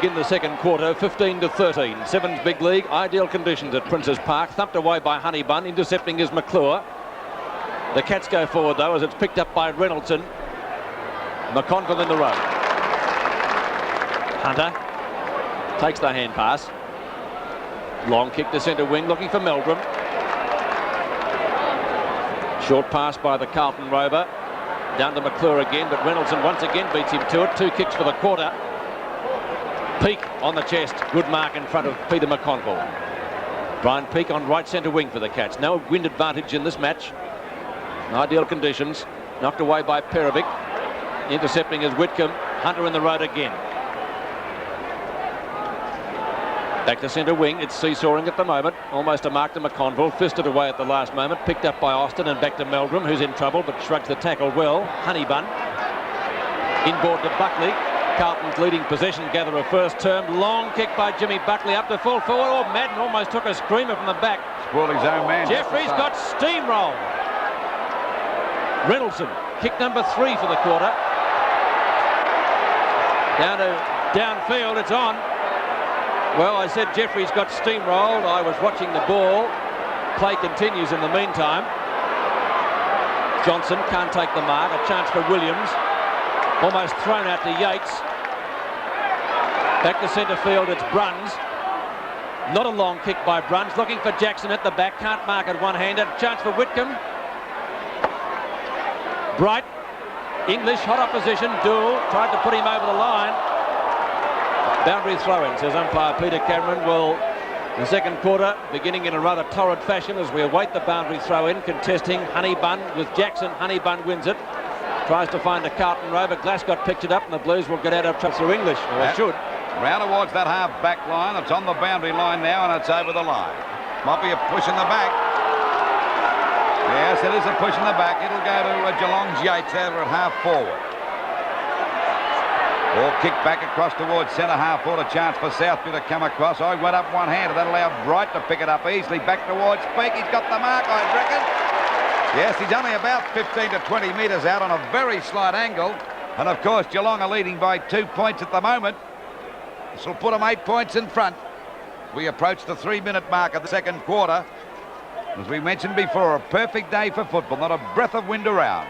begin the second quarter, 15-13. Sevens big league, ideal conditions at Princes Park. Thumped away by Honeybun, intercepting is McClure. The Cats go forward though as it's picked up by Reynoldson. McConville in the road. Hunter takes the hand pass. Long kick to centre wing, looking for Meldrum. Short pass by the Carlton rover. Down to McClure again, but Reynoldson once again beats him to it. 2 kicks for the quarter. Peake on the chest. Good mark in front of Peter McConville. Brian Peake on right centre wing for the Cats. No wind advantage in this match. Ideal conditions. Knocked away by Perovic. Intercepting is Whitcomb. Hunter in the road again. Back to centre wing. It's seesawing at the moment. Almost a mark to McConville. Fisted away at the last moment. Picked up by Austin and back to Meldrum, who's in trouble but shrugs the tackle well. Honeybun. Inboard to Buckley. Carlton's leading possession gatherer first term. Long kick by Jimmy Buckley up to full forward. Oh, Madden almost took a screamer from the back. Spoiled his own man. Jeffries got steamrolled. Reynoldson, kick number 3 for the quarter. Down to downfield, it's on. Well, I said Jeffries got steamrolled. I was watching the ball. Play continues in the meantime. Johnson can't take the mark. A chance for Williams. Almost thrown out to Yates. Back to centre field, it's Bruns. Not a long kick by Bruns. Looking for Jackson at the back. Can't mark it one-handed. Chance for Whitcomb. Bright. English, hot opposition. Dool tried to put him over the line. Boundary throw-in, says umpire Peter Cameron. Well, the second quarter beginning in a rather torrid fashion as we await the boundary throw-in, contesting Honeybun with Jackson. Honeybun wins it. Tries to find a Carlton rover. Glasgow picked it up and the Blues will get out of trouble through English, or should. Round towards that half-back line. It's on the boundary line now and it's over the line. Might be a push in the back. Yes, it is a push in the back. It'll go to Geelong's Yates over at half-forward. Ball kicked back across towards centre half forward. A chance for Southby to come across. I went up one-handed. That allowed Bright to pick it up easily. Back towards Peake. He's got the mark, I reckon. Yes, he's only about 15 to 20 metres out on a very slight angle. And, of course, Geelong are leading by 2 points at the moment. This will put them 8 points in front. We approach the 3-minute mark of the second quarter. As we mentioned before, a perfect day for football. Not a breath of wind around.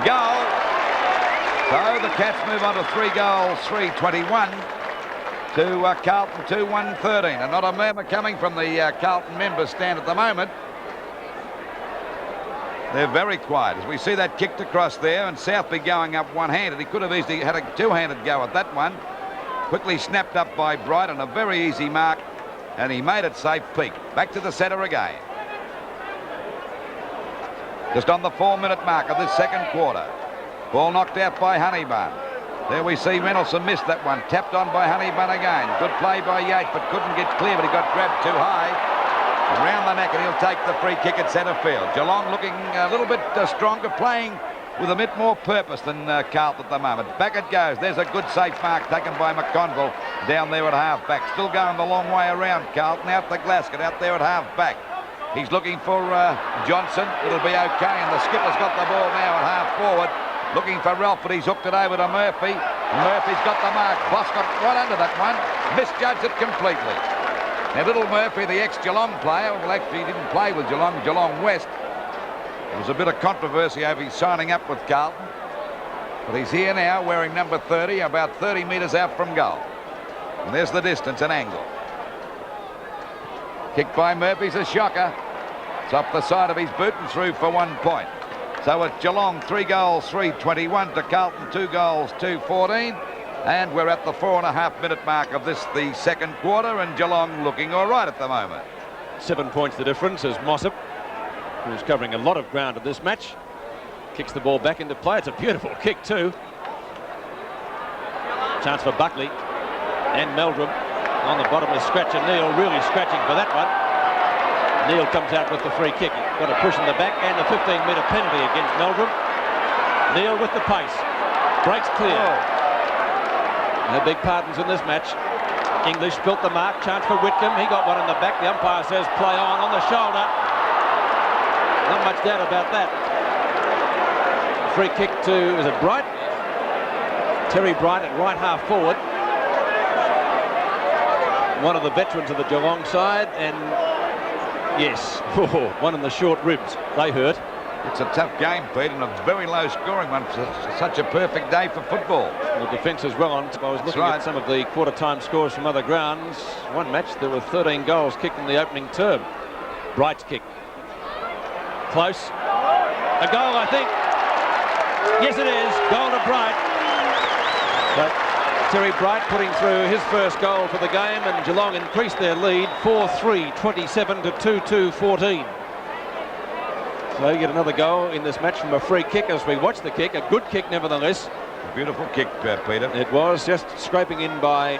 Goal. So the Cats move on to 3 goals, 3-21 to Carlton 2-1-13. And not a murmur coming from the Carlton members stand at the moment. They're very quiet as we see that kicked across there and Southby going up one-handed. He could have easily had a 2-handed go at that one. Quickly snapped up by Bright on a very easy mark and he made it safe. Peake. Back to the centre again. Just on the 4-minute mark of this second quarter. Ball knocked out by Honeybun. There we see Reynoldson missed that one. Tapped on by Honeybun again. Good play by Yates, but couldn't get clear, but he got grabbed too high. Around the neck, and he'll take the free kick at centre field. Geelong looking a little bit stronger, playing with a bit more purpose than Carlton at the moment. Back it goes. There's a good safe mark taken by McConville down there at half-back. Still going the long way around. Carlton out to Glasgow, out there at half-back. He's looking for Johnson. It'll be okay, and the skipper's got the ball now at half-forward. Looking for Ralph, but he's hooked it over to Murphy. Murphy's got the mark. Boss got right under that one. Misjudged it completely. Now, little Murphy, the ex-Geelong player, well, actually he didn't play with Geelong, Geelong West. There was a bit of controversy over his signing up with Carlton. But he's here now wearing number 30, about 30 metres out from goal. And there's the distance and angle. Kicked by Murphy's a shocker. It's off the side of his boot and through for 1 point. So it's Geelong 3 goals, 3-21 to Carlton 2 goals, 2-14. And we're at the 4.5-minute mark of this, the second quarter, and Geelong looking all right at the moment. 7 points the difference as Mossop, who's covering a lot of ground in this match, kicks the ball back into play. It's a beautiful kick too. Chance for Buckley and Meldrum on the bottom is Scratch and Neil, really scratching for that one. Neil comes out with the free kick. Got a push in the back and a 15-metre penalty against Meldrum. Neil with the pace. Breaks clear. No big pardons in this match. English built the mark. Chance for Whitcomb. He got one in the back. The umpire says play on the shoulder. Not much doubt about that. Free kick to, is it Bright? Terry Bright at right half forward. One of the veterans of the Geelong side, and yes, one in the short ribs. They hurt. It's a tough game, Pete, and a very low scoring one for such a perfect day for football. The defence is well on. I was looking at some of the quarter-time scores from other grounds. One match, there were 13 goals kicked in the opening term. Bright's kick. Close. A goal, I think. Yes, it is. Goal to Bright. But Terry Bright putting through his first goal for the game, and Geelong increased their lead 4-3, 27 to 2-2, 14. So you get another goal in this match from a free kick as we watch the kick. A good kick nevertheless. A beautiful kick, Peter. It was, just scraping in by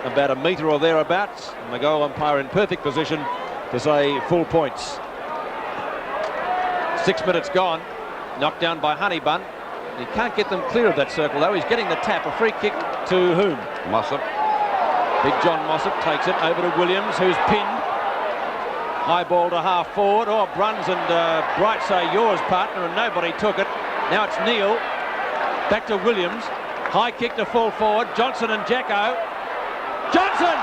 about a metre or thereabouts, and the goal umpire in perfect position to say full points. 6 minutes gone. Knocked down by Honeybun. He can't get them clear of that circle though. He's getting the tap. A free kick to whom? Mossop. Big John Mossop takes it over to Williams, who's pinned. High ball to half forward. Oh, Bruns and Bright say yours, partner, and nobody took it. Now it's Neil. Back to Williams. High kick to full forward. Johnson and Jacko. Johnson!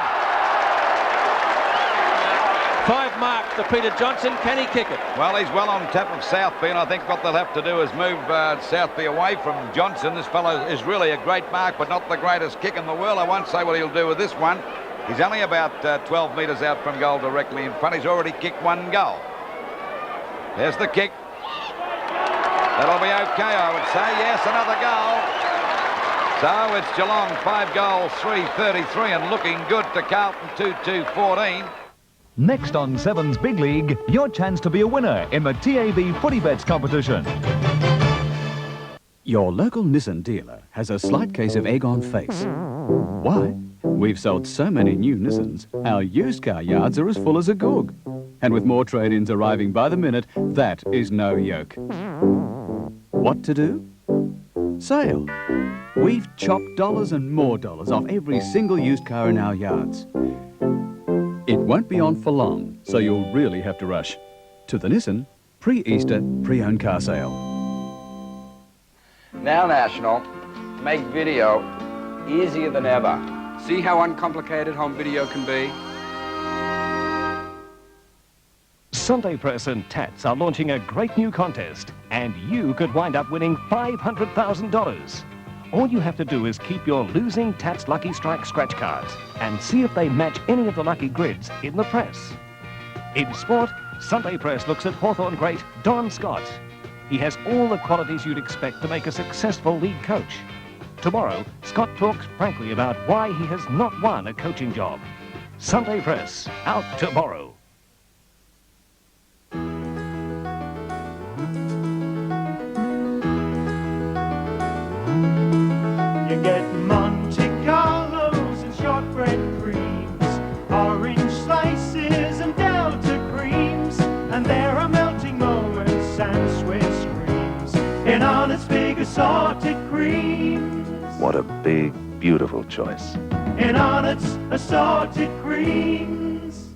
5 marks to Peter Johnson. Can he kick it? Well, he's well on top of Southby, and I think what they'll have to do is move Southby away from Johnson. This fellow is really a great mark, but not the greatest kick in the world. I won't say what he'll do with this one. He's only about 12 metres out from goal directly in front. He's already kicked 1 goal. There's the kick. That'll be okay, I would say. Yes, another goal. So it's Geelong 5 goals, 3-33, and looking good to Carlton 2-2-14. Next on Seven's Big League, your chance to be a winner in the TAB Footy Bets competition. Your local Nissan dealer has a slight case of egg on face. Why? We've sold so many new Nissans, our used car yards are as full as a goog. And with more trade-ins arriving by the minute, that is no yoke. What to do? Sale. We've chopped dollars and more dollars off every single used car in our yards. It won't be on for long, so you'll really have to rush to the Nissan pre-Easter pre-owned car sale. Now National, make video easier than ever. See how uncomplicated home video can be? Sunday Press and Tats are launching a great new contest, and you could wind up winning $500,000. All you have to do is keep your losing Tats Lucky Strike scratch cards and see if they match any of the lucky grids in the press. In sport, Sunday Press looks at Hawthorn great Don Scott. He has all the qualities you'd expect to make a successful league coach. Tomorrow, Scott talks frankly about why he has not won a coaching job. Sunday Press, out tomorrow. You get Monte Carlos and shortbread creams, orange slices and Delta creams, and there are melting moments and Swiss creams in all its big assorted creams. What a big, beautiful choice. In all its assorted creams.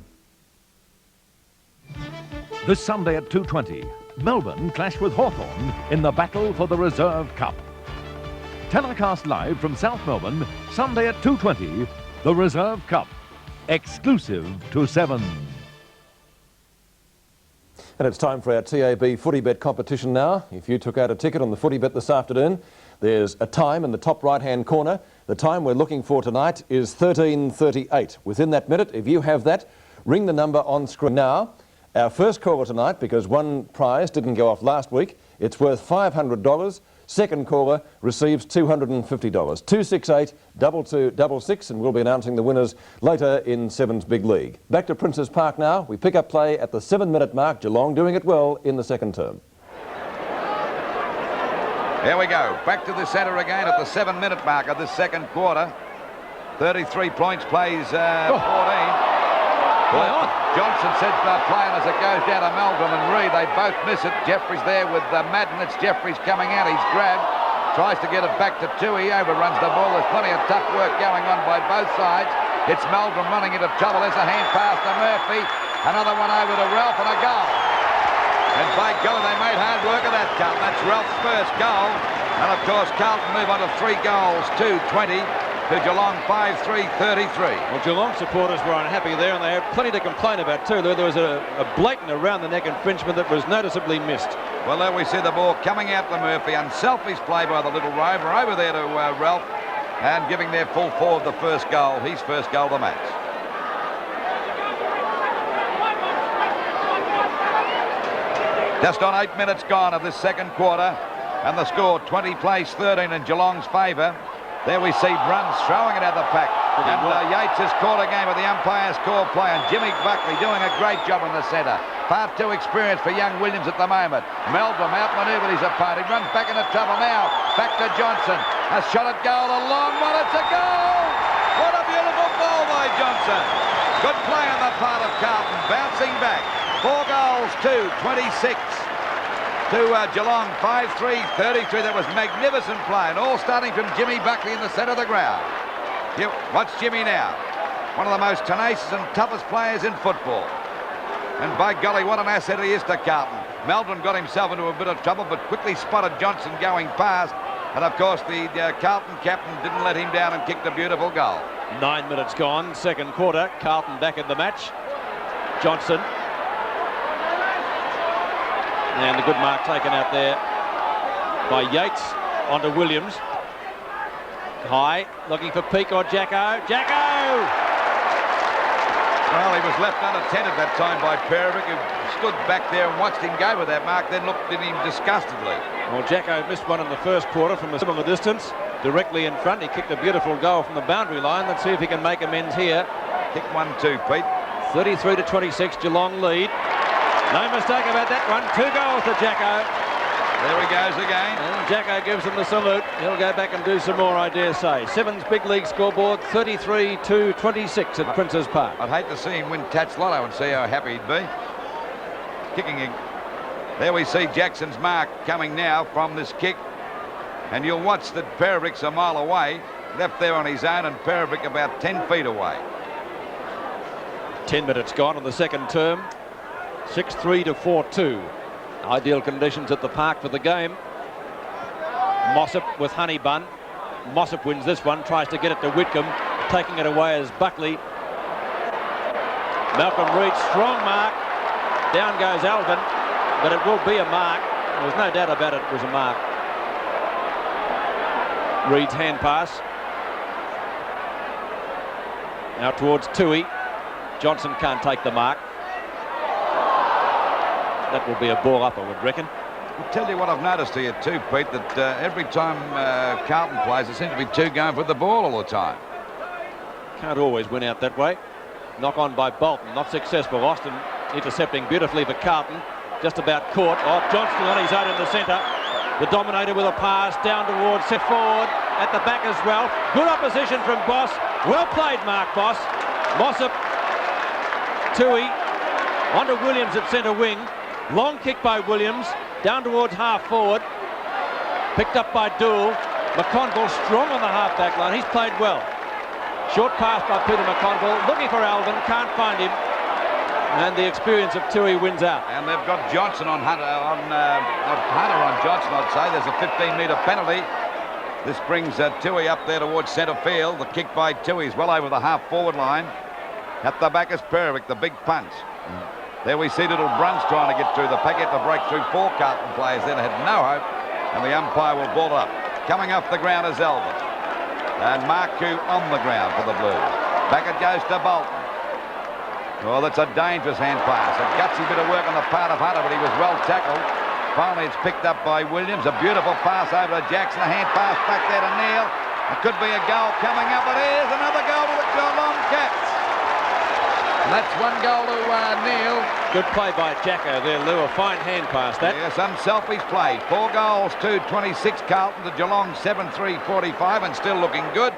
This Sunday at 2:20, Melbourne clash with Hawthorn in the battle for the Reserve Cup. Telecast live from South Melbourne, Sunday at 2:20, the Reserve Cup, exclusive to 7. And it's time for our TAB Footy Bet competition now. If you took out a ticket on the Footy Bet this afternoon, there's a time in the top right-hand corner. The time we're looking for tonight is 13:38. Within that minute, if you have that, ring the number on screen now. Our first caller tonight, because one prize didn't go off last week, it's worth $500. Second caller receives $250. 268-2266, and we'll be announcing the winners later in Seven's Big League. Back to Princes Park now. We pick up play at the 7-minute mark. Geelong doing it well in the second term. Here we go. Back to the centre again at the 7-minute mark of this second quarter. 33 points, plays 14. Johnson said playing as it goes down to Meldrum and Reid. They both miss it. Jeffries there with Madden. It's Jeffries coming out. He's grabbed. Tries to get it back to Tui. Overruns the ball. There's plenty of tough work going on by both sides. It's Meldrum running into trouble. There's a hand pass to Murphy. Another one over to Ralph and a goal. And by golly, they made hard work of that cup. That's Ralph's first goal. And of course, Carlton move on to 3 goals, 2-20 to Geelong 5-3-33. Well, Geelong supporters were unhappy there, and they had plenty to complain about too. There was a blatant around-the-neck infringement that was noticeably missed. Well, there we see the ball coming out to Murphy. Unselfish play by the little rover. Over there to Ralph, and giving their full forward the first goal, his first goal of the match. Just on 8 minutes gone of this second quarter, and the score 20 plays 13 in Geelong's favour. There we see Bruns throwing it out the pack. And Yates has caught a game with the umpire's call play, and Jimmy Buckley doing a great job in the centre. Far too experienced for young Williams at the moment. Meldrum outmanoeuvred his opponent. He runs back into trouble now. Back to Johnson. A shot at goal, a long one. It's a goal! What a beautiful ball by Johnson. Good play on the part of Carlton. Bouncing back. 4 goals, 2-26. To Geelong, 5-3-33. That was magnificent play, and all starting from Jimmy Buckley in the centre of the ground. Watch Jimmy now. One of the most tenacious and toughest players in football. And by golly, what an asset he is to Carlton. Meldrum got himself into a bit of trouble, but quickly spotted Johnson going past. And of course, the Carlton captain didn't let him down and kicked a beautiful goal. 9 minutes gone, second quarter. Carlton back in the match. Johnson. And a good mark taken out there by Yates onto Williams. High, looking for Peake or Jacko. Jacko! Well, he was left unattended that time by Perovic, who stood back there and watched him go with that mark, then looked at him disgustedly. Well, Jacko missed one in the first quarter from a similar distance, directly in front. He kicked a beautiful goal from the boundary line. Let's see if he can make amends here. Kick 1-2, Pete. 33-26, Geelong lead. No mistake about that one. 2 goals to Jacko. There he goes again. And Jacko gives him the salute. He'll go back and do some more, I dare say. Sevens big league scoreboard, 33-26 at Princes Park. I'd hate to see him win Tats Lotto and see how happy he'd be. Kicking him. There we see Jackson's mark coming now from this kick. And you'll watch that Perovic's a mile away. Left there on his own, and Perovic about 10 feet away. 10 minutes gone on the second term. 6-3 to 4-2. Ideal conditions at the park for the game. Mossop with Honeybun. Mossop wins this one, tries to get it to Whitcomb. Taking it away is Buckley. Malcolm Reed, strong mark. Down goes Alvin, but it will be a mark. There's no doubt about it, it was a mark. Reed's hand pass. Now towards Toohey. Johnson can't take the mark. That will be a ball up, I would reckon. I'll tell you what I've noticed here too, Pete, that every time Carlton plays, there seems to be 2 going for the ball all the time. Can't always win out that way. Knock on by Bolton, not successful. Austin intercepting beautifully for Carlton. Just about caught. Oh, Johnston on his own in the centre. The Dominator with a pass down towards set forward. At the back as Ralph. Good opposition from Boss. Well played, Mark Boss. Mossop. Toohey. Onto Williams at centre wing. Long kick by Williams, down towards half forward. Picked up by Dool. McConville strong on the half-back line. He's played well. Short pass by Peter McConville. Looking for Alvin, can't find him. And the experience of Toohey wins out. And they've got Johnson on Hunter, not Hunter on Johnson, I'd say. There's a 15-metre penalty. This brings Toohey up there towards centre field. The kick by Toohey is well over the half-forward line. At the back is Perovic, the big punch. There we see little Bruns trying to get through the packet to break through 4 Carlton players. Then had no hope, and the umpire will ball it up. Coming off the ground is Elvin. And Marku on the ground for the Blues. Back it goes to Bolton. Well, that's a dangerous hand pass. A gutsy bit of work on the part of Hunter, but he was well tackled. Finally, it's picked up by Williams. A beautiful pass over to Jackson. A hand pass back there to Neil. It could be a goal coming up, but here's another goal to the Geelong Cats. That's 1 goal to Neil. Good play by Jacko there, Lou. A fine hand pass, that. Yes, unselfish play. 4 goals, 2-26 Carlton to Geelong, 7-3-45, and still looking good.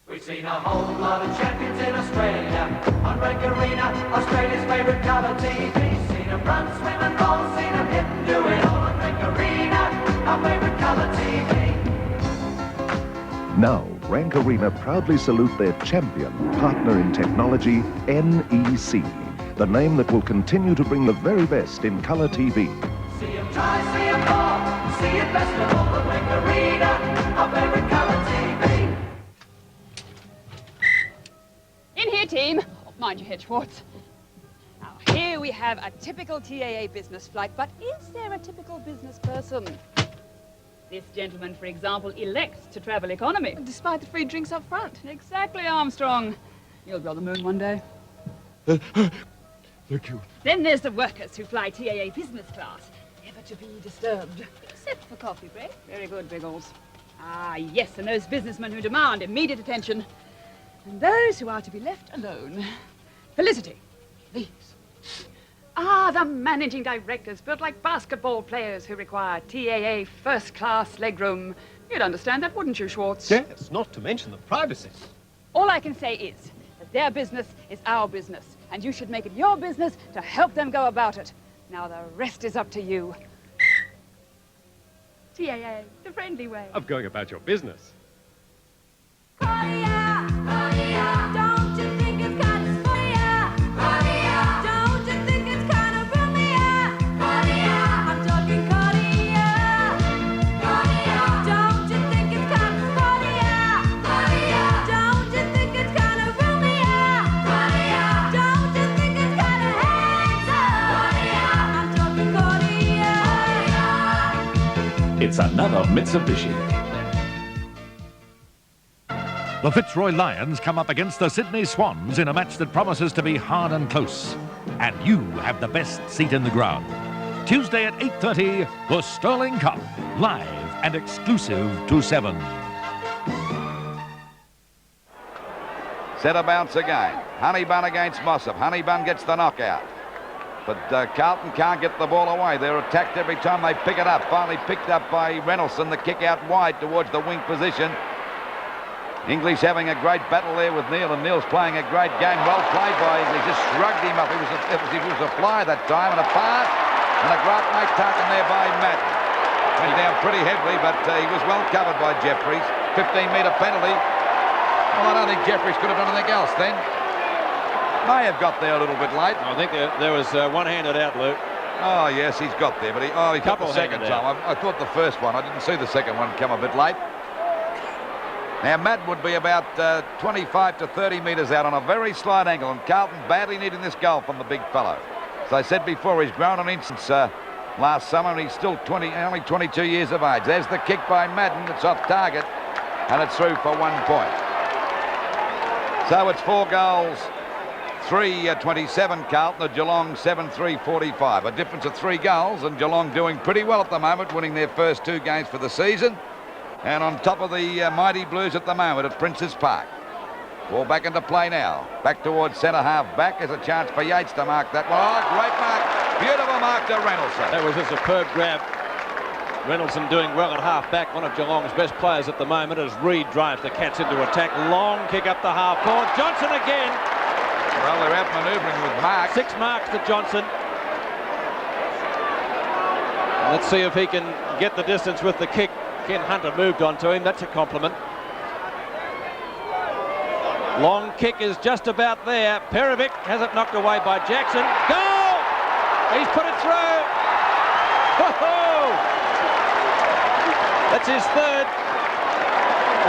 We've seen a whole lot of champions in Australia. On Rank Arena, Australia's favourite colour TV. Seen them run, swim and roll, seen them hit and do it all. On Rank Arena, our favourite colour TV. Now, Rank Arena proudly salute their champion partner in technology, NEC, the name that will continue to bring the very best in colour TV. See him try, see him fall, see it best of all, the Ring Arena, our favorite colour TV. In here, team. Oh, mind your head, Schwartz. Now, here we have a typical TAA business flight, but is there a typical business person? This gentleman, for example, elects to travel economy. Despite the free drinks up front. Exactly, Armstrong. You'll be on the moon one day. Thank you. Then there's the workers who fly TAA business class, never to be disturbed. Except for coffee break. Very good, Biggles. Ah, yes, and those businessmen who demand immediate attention. And those who are to be left alone. Felicity, please. Ah, the managing directors, built like basketball players who require TAA first-class legroom. You'd understand that, wouldn't you, Schwartz? Yes, not to mention the privacy. All I can say is that their business is our business, and you should make it your business to help them go about it. Now the rest is up to you. TAA, the friendly way. Of going about your business. It's another Mitsubishi. The Fitzroy Lions come up against the Sydney Swans in a match that promises to be hard and close. And you have the best seat in the ground. Tuesday at 8:30, the Sterling Cup, live and exclusive to 7. Set a bounce again. Honeybun against Mossop. Honeybun gets the knockout. But Carlton can't get the ball away. They're attacked every time they pick it up. Finally picked up by Reynoldsson. The kick out wide towards the wing position. English having a great battle there with Neil, and Neil's playing a great game. Well played by English. Just shrugged him up. He was a fly that time, and a pass. And a great mate taken there by Madden. Went down pretty heavily, but he was well covered by Jeffries. 15-metre penalty. Well, I don't think Jeffries could have done anything else then. May have got there a little bit late. I think there was one-handed out, Luke. Oh, yes, he's got there, but he got the second time. I thought the first one. I didn't see the second one come a bit late. Now, Madden would be about 25 to 30 metres out on a very slight angle, and Carlton badly needing this goal from the big fellow. As I said before, he's grown an inch since last summer, and he's still only 22 years of age. There's the kick by Madden. It's off target, and it's through for 1 point. So it's 4 goals. 3-27 Carlton, Geelong 7-3-45. A difference of 3 goals, and Geelong doing pretty well at the moment, winning their first 2 games for the season. And on top of the mighty Blues at the moment at Princes Park. Ball back into play now. Back towards centre half back. There's a chance for Yates to mark that one. Oh, great mark. Beautiful mark to Reynoldsson. That was a superb grab. Reynoldsson doing well at half back. One of Geelong's best players at the moment as Reid drives the Cats into attack. Long kick up the half forward. Johnson again. Well, they're out manoeuvring with Mark. 6 marks to Johnson. Let's see if he can get the distance with the kick. Ken Hunter moved on to him. That's a compliment. Long kick is just about there. Perovic has it knocked away by Jackson. Goal! He's put it through. Ho-ho! That's his 3rd.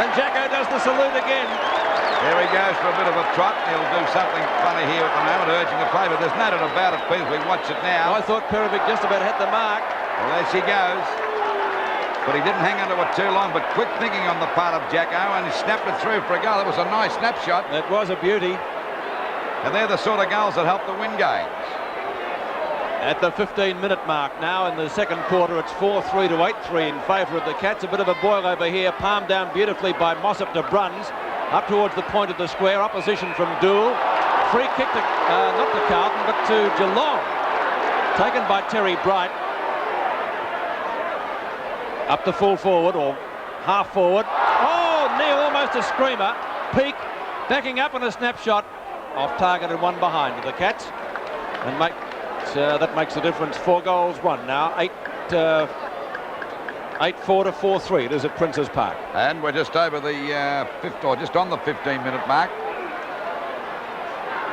And Jacko does the salute again. There he goes for a bit of a trot. He'll do something funny here at the moment, urging a play, but there's no doubt about it, Pete. We watch it now. I thought Perovic just about had the mark. Well, there she goes. But he didn't hang onto it too long, but quick thinking on the part of Jacko, and he snapped it through for a goal. That was a nice snapshot. That was a beauty. And they're the sort of goals that help to win games. At the 15-minute mark now in the second quarter, it's 4-3 to 8-3 in favour of the Cats. A bit of a boil over here, palmed down beautifully by Mossop to Bruns. Up towards the point of the square, opposition from Dool. Free kick to, not to Carlton, but to Geelong. Taken by Terry Bright. Up to full forward, or half forward. Oh, Neil, almost a screamer. Peak, backing up on a snapshot. Off target and 1 behind the Cats. And that makes the difference. 4 goals, 1 now. 8-4 to 4-3. It is at Princes Park. And we're just over the just on the 15-minute mark.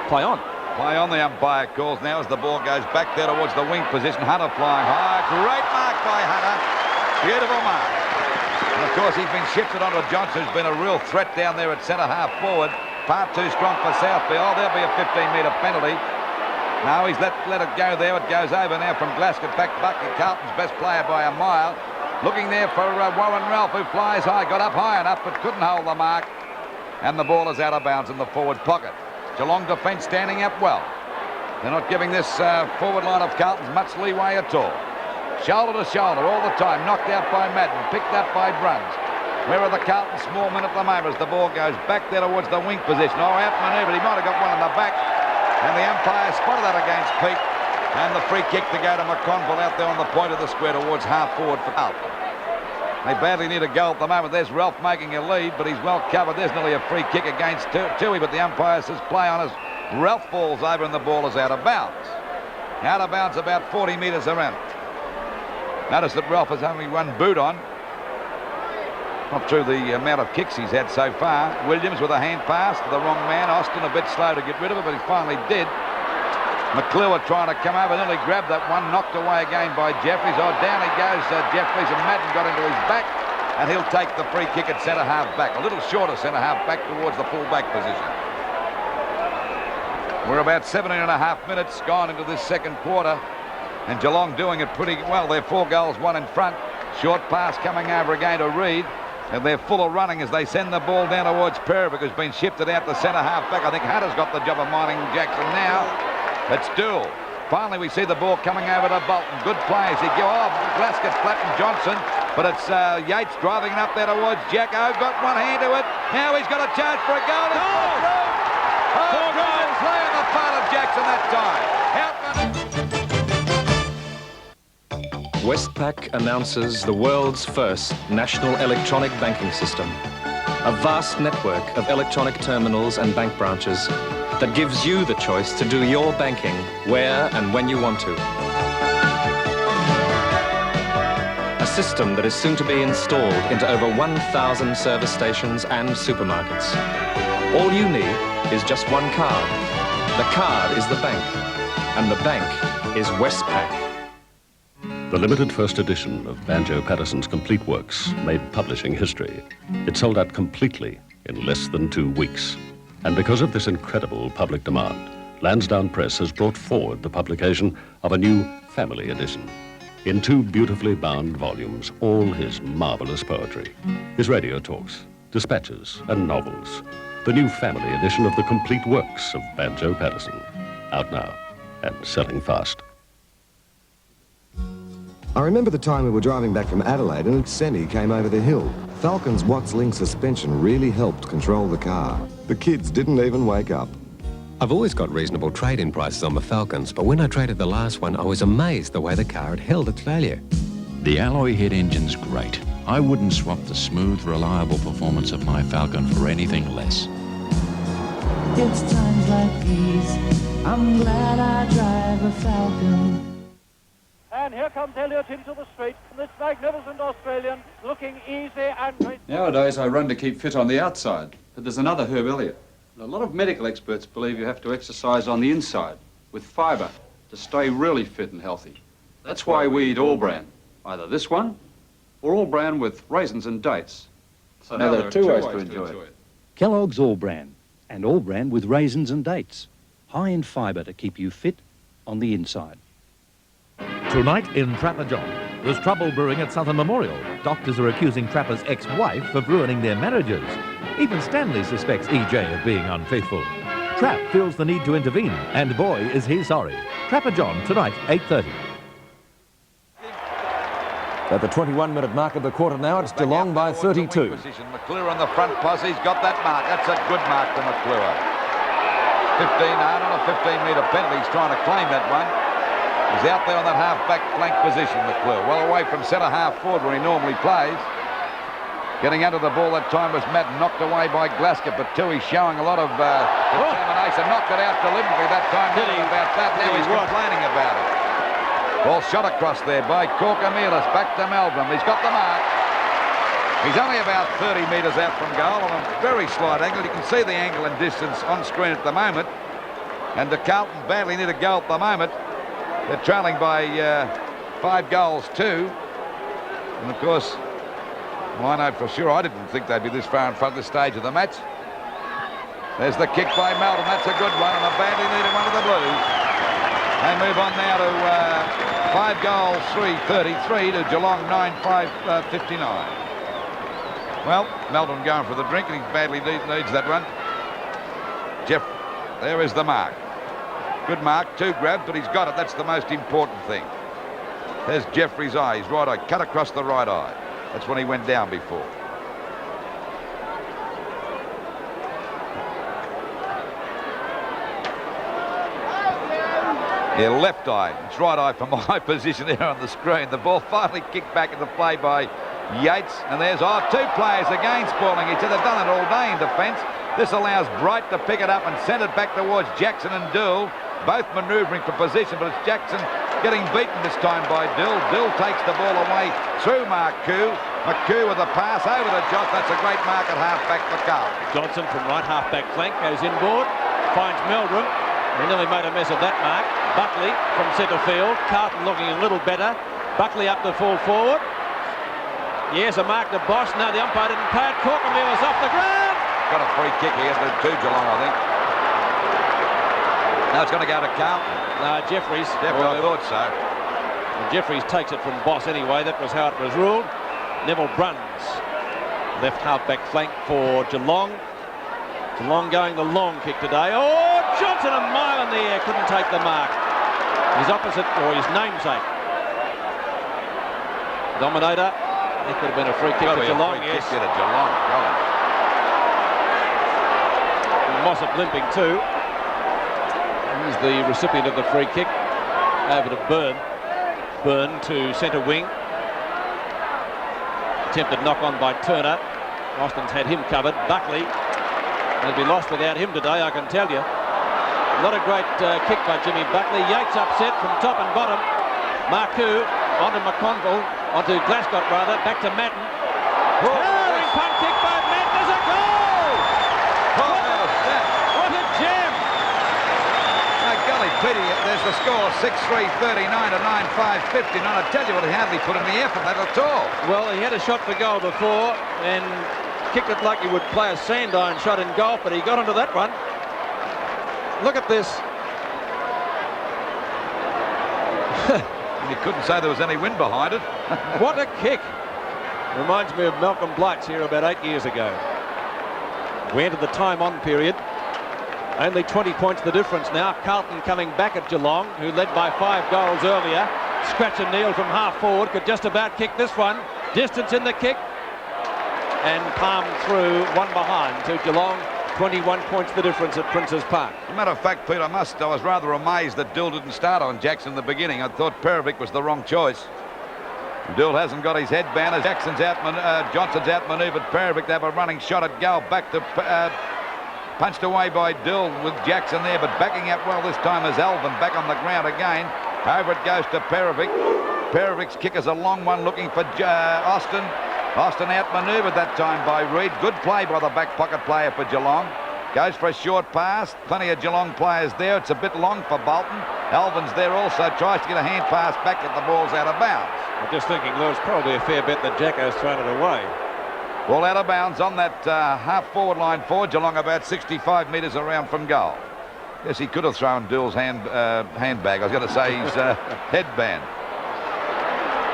Play on. Play on the umpire calls now as the ball goes back there towards the wing position. Hunter flying high. Great mark by Hunter. Beautiful mark. And of course, he's been shifted onto Johnson, who's been a real threat down there at centre half forward. Far too strong for Southby. Oh, there'll be a 15-metre penalty. No, he's let it go there. It goes over now from Glasgow back Buckley. Carlton's best player by a mile. Looking there for Warren Ralph, who flies high. Got up high enough, but couldn't hold the mark. And the ball is out of bounds in the forward pocket. Geelong defence standing up well. They're not giving this forward line of Carlton's much leeway at all. Shoulder to shoulder all the time. Knocked out by Madden. Picked up by Bruns. Where are the Carlton small men at the moment as the ball goes back there towards the wing position? Oh, out manoeuvred. He might have got one in the back. And the umpire spotted that against Pete. And the free kick to go to McConville out there on the point of the square towards half forward for Carlton. They badly need a goal at the moment. There's Ralph making a lead, but he's well covered. There's nearly a free kick against Tui, but the umpire says play on as Ralph falls over and the ball is out of bounds. Out of bounds about 40 metres around. Notice that Ralph has only one boot on. Not true the amount of kicks he's had so far. Williams with a hand pass to the wrong man. Austin a bit slow to get rid of it, but he finally did. McClure trying to come over, nearly grabbed that one, knocked away again by Jeffries. Oh, down he goes, Jeffries, and Madden got into his back, and he'll take the free kick at centre half back, a little shorter centre half back towards the full back position. We're about 17.5 minutes gone into this second quarter, and Geelong doing it pretty well. They're 4 goals, 1 in front. Short pass coming over again to Reid, and they're full of running as they send the ball down towards Pereira, who's been shifted out to centre half back. I think Hunter's got the job of minding Jackson now. It's Dool. Finally, we see the ball coming over to Bolton. Good plays. He go off. Glasgow flattened Johnson, but it's Yates driving it up there towards Jacko. Got one hand to it. Now he's got a chance for a goal. Oh, good play on the part of Jackson that time. Westpac announces the world's first national electronic banking system. A vast network of electronic terminals and bank branches that gives you the choice to do your banking where and when you want to. A system that is soon to be installed into over 1,000 service stations and supermarkets. All you need is just one card. The card is the bank, and the bank is Westpac. The limited first edition of Banjo Patterson's Complete Works made publishing history. It sold out completely in less than 2 weeks. And because of this incredible public demand, Lansdowne Press has brought forward the publication of a new family edition. In 2 beautifully bound volumes, all his marvelous poetry, his radio talks, dispatches, and novels. The new family edition of the Complete Works of Banjo Patterson. Out now and selling fast. I remember the time we were driving back from Adelaide and Semi came over the hill. Falcon's Watts Link suspension really helped control the car. The kids didn't even wake up. I've always got reasonable trade-in prices on my Falcons, but when I traded the last one, I was amazed the way the car had held its value. The alloy head engine's great. I wouldn't swap the smooth, reliable performance of my Falcon for anything less. It's times like these, I'm glad I drive a Falcon. And here comes Elliott into the straight, this magnificent Australian, looking easy and great. Nowadays, I run to keep fit on the outside, but there's another Herb Elliott. A lot of medical experts believe you have to exercise on the inside, with fibre, to stay really fit and healthy. That's why we eat All Bran. Either this one, or All Bran with raisins and dates. So now there are 2 ways to enjoy it. Kellogg's All Bran, and All Bran with raisins and dates. High in fibre to keep you fit on the inside. Tonight in Trapper John, there's trouble brewing at Southern Memorial. Doctors are accusing Trapper's ex-wife of ruining their marriages. Even Stanley suspects EJ of being unfaithful. Trap feels the need to intervene, and boy, is he sorry. Trapper John, tonight, 8:30. At the 21-minute mark of the quarter now, it's Geelong by 32. McClure on the front posse's got that mark. That's a good mark to McClure. 15 out on a 15-metre penalty. He's trying to claim that one. He's out there on that half-back flank position, McClure. Well away from centre half forward where he normally plays. Getting under the ball that time was Madden, knocked away by Glasgow, but Tui showing a lot of determination. Knocked it out deliberately that time. About that. Now he's complaining about it. Ball shot across there by Corkamilas. Back to Meldrum. He's got the mark. He's only about 30 metres out from goal on a very slight angle. You can see the angle and distance on screen at the moment. And the Carlton badly need a goal at the moment. They're trailing by 5 goals too. And of course, well, I know for sure I didn't think they'd be this far in front of the stage of the match. There's the kick by Melton. That's a good one, and a badly needed one of the Blues. They move on now to 5 goals, 3-33 to Geelong 9-5-59. Well, Melton going for the drink, and he badly needs that one. Jeff, there is the mark. Good mark, 2 grabs, but he's got it. That's the most important thing. There's Jeffrey's eye. His right eye cut across the right eye. That's when he went down before. Yeah, left eye. It's right eye from my position there on the screen. The ball finally kicked back into play by Yates. And there's 2 players again spoiling each other. They've done it all day in defence. This allows Bright to pick it up and send it back towards Jackson and Dill. Both manoeuvring for position, but it's Jackson getting beaten this time by Dill. Dill takes the ball away through McHugh. McHugh with a pass over to Johnson. That's a great mark at half-back for Carlton. Johnson from right half-back flank goes inboard, finds Meldrum. He nearly made a mess of that mark. Buckley from centre field. Carlton looking a little better. Buckley up the full forward. Yes, a mark to Bosch. No, the umpire didn't pay it. Corkermere was off the ground. Got a free kick here to Geelong, I think. Now it's going to go to Carlton. No, Jeffries. I thought so. Jeffries takes it from Boss anyway. That was how it was ruled. Neville Bruns, left half-back flank for Geelong. Geelong going the long kick today. Oh, Johnson a mile in the air. Couldn't take the mark. His opposite, or his namesake. Dominator. That could have been a free kick to Geelong. Yes. Kick to Geelong. Mossop limping too. He's the recipient of the free kick. Over to Byrne. Byrne to centre wing. Attempted knock on by Turner. Austin's had him covered. Buckley will be lost without him today, I can tell you. Not a great kick by Jimmy Buckley. Yates upset from top and bottom. Marcoux onto McConville, onto Glasgow rather, back to Matten. Towering punt kick by Matten. There's a goal! What a gem! Golly, Petey, there's the score, 6-3-39 to 9-5-59. I tell you what, he hardly put in the effort that at all. Well, he had a shot for goal before and kicked it like he would play a sand iron shot in golf, but he got into that one. Look at this. You couldn't say there was any wind behind it. What a kick. Reminds me of Malcolm Blight's here about 8 years ago. We entered the time-on period. Only 20 points the difference now. Carlton coming back at Geelong, who led by 5 goals earlier. Scratch and Neal from half forward could just about kick this one. Distance in the kick. And palm through, one behind to Geelong. 21 points the difference at Princes Park. As a matter of fact, Peter, I was rather amazed that Dill didn't start on Jackson in the beginning. I thought Perovic was the wrong choice. Dill hasn't got his headband as Johnson's outmanoeuvred Perovic to have a running shot at goal. Back to punched away by Dill with Jackson there, but backing out well this time is Alvin. Back on the ground again. Over it goes to Perovic. Perovic's kick is a long one looking for Austin. Austin outmanoeuvred that time by Reid. Good play by the back pocket player for Geelong. Goes for a short pass. Plenty of Geelong players there. It's a bit long for Bolton. Alvin's there also. Tries to get a hand pass back, but the ball's out of bounds. I'm just thinking, Lewis, probably a fair bet that Jacko's thrown it away. Ball out of bounds on that half-forward line for Geelong, about 65 metres around from goal. Yes, he could have thrown Dill's handbag. I was going to say his headband.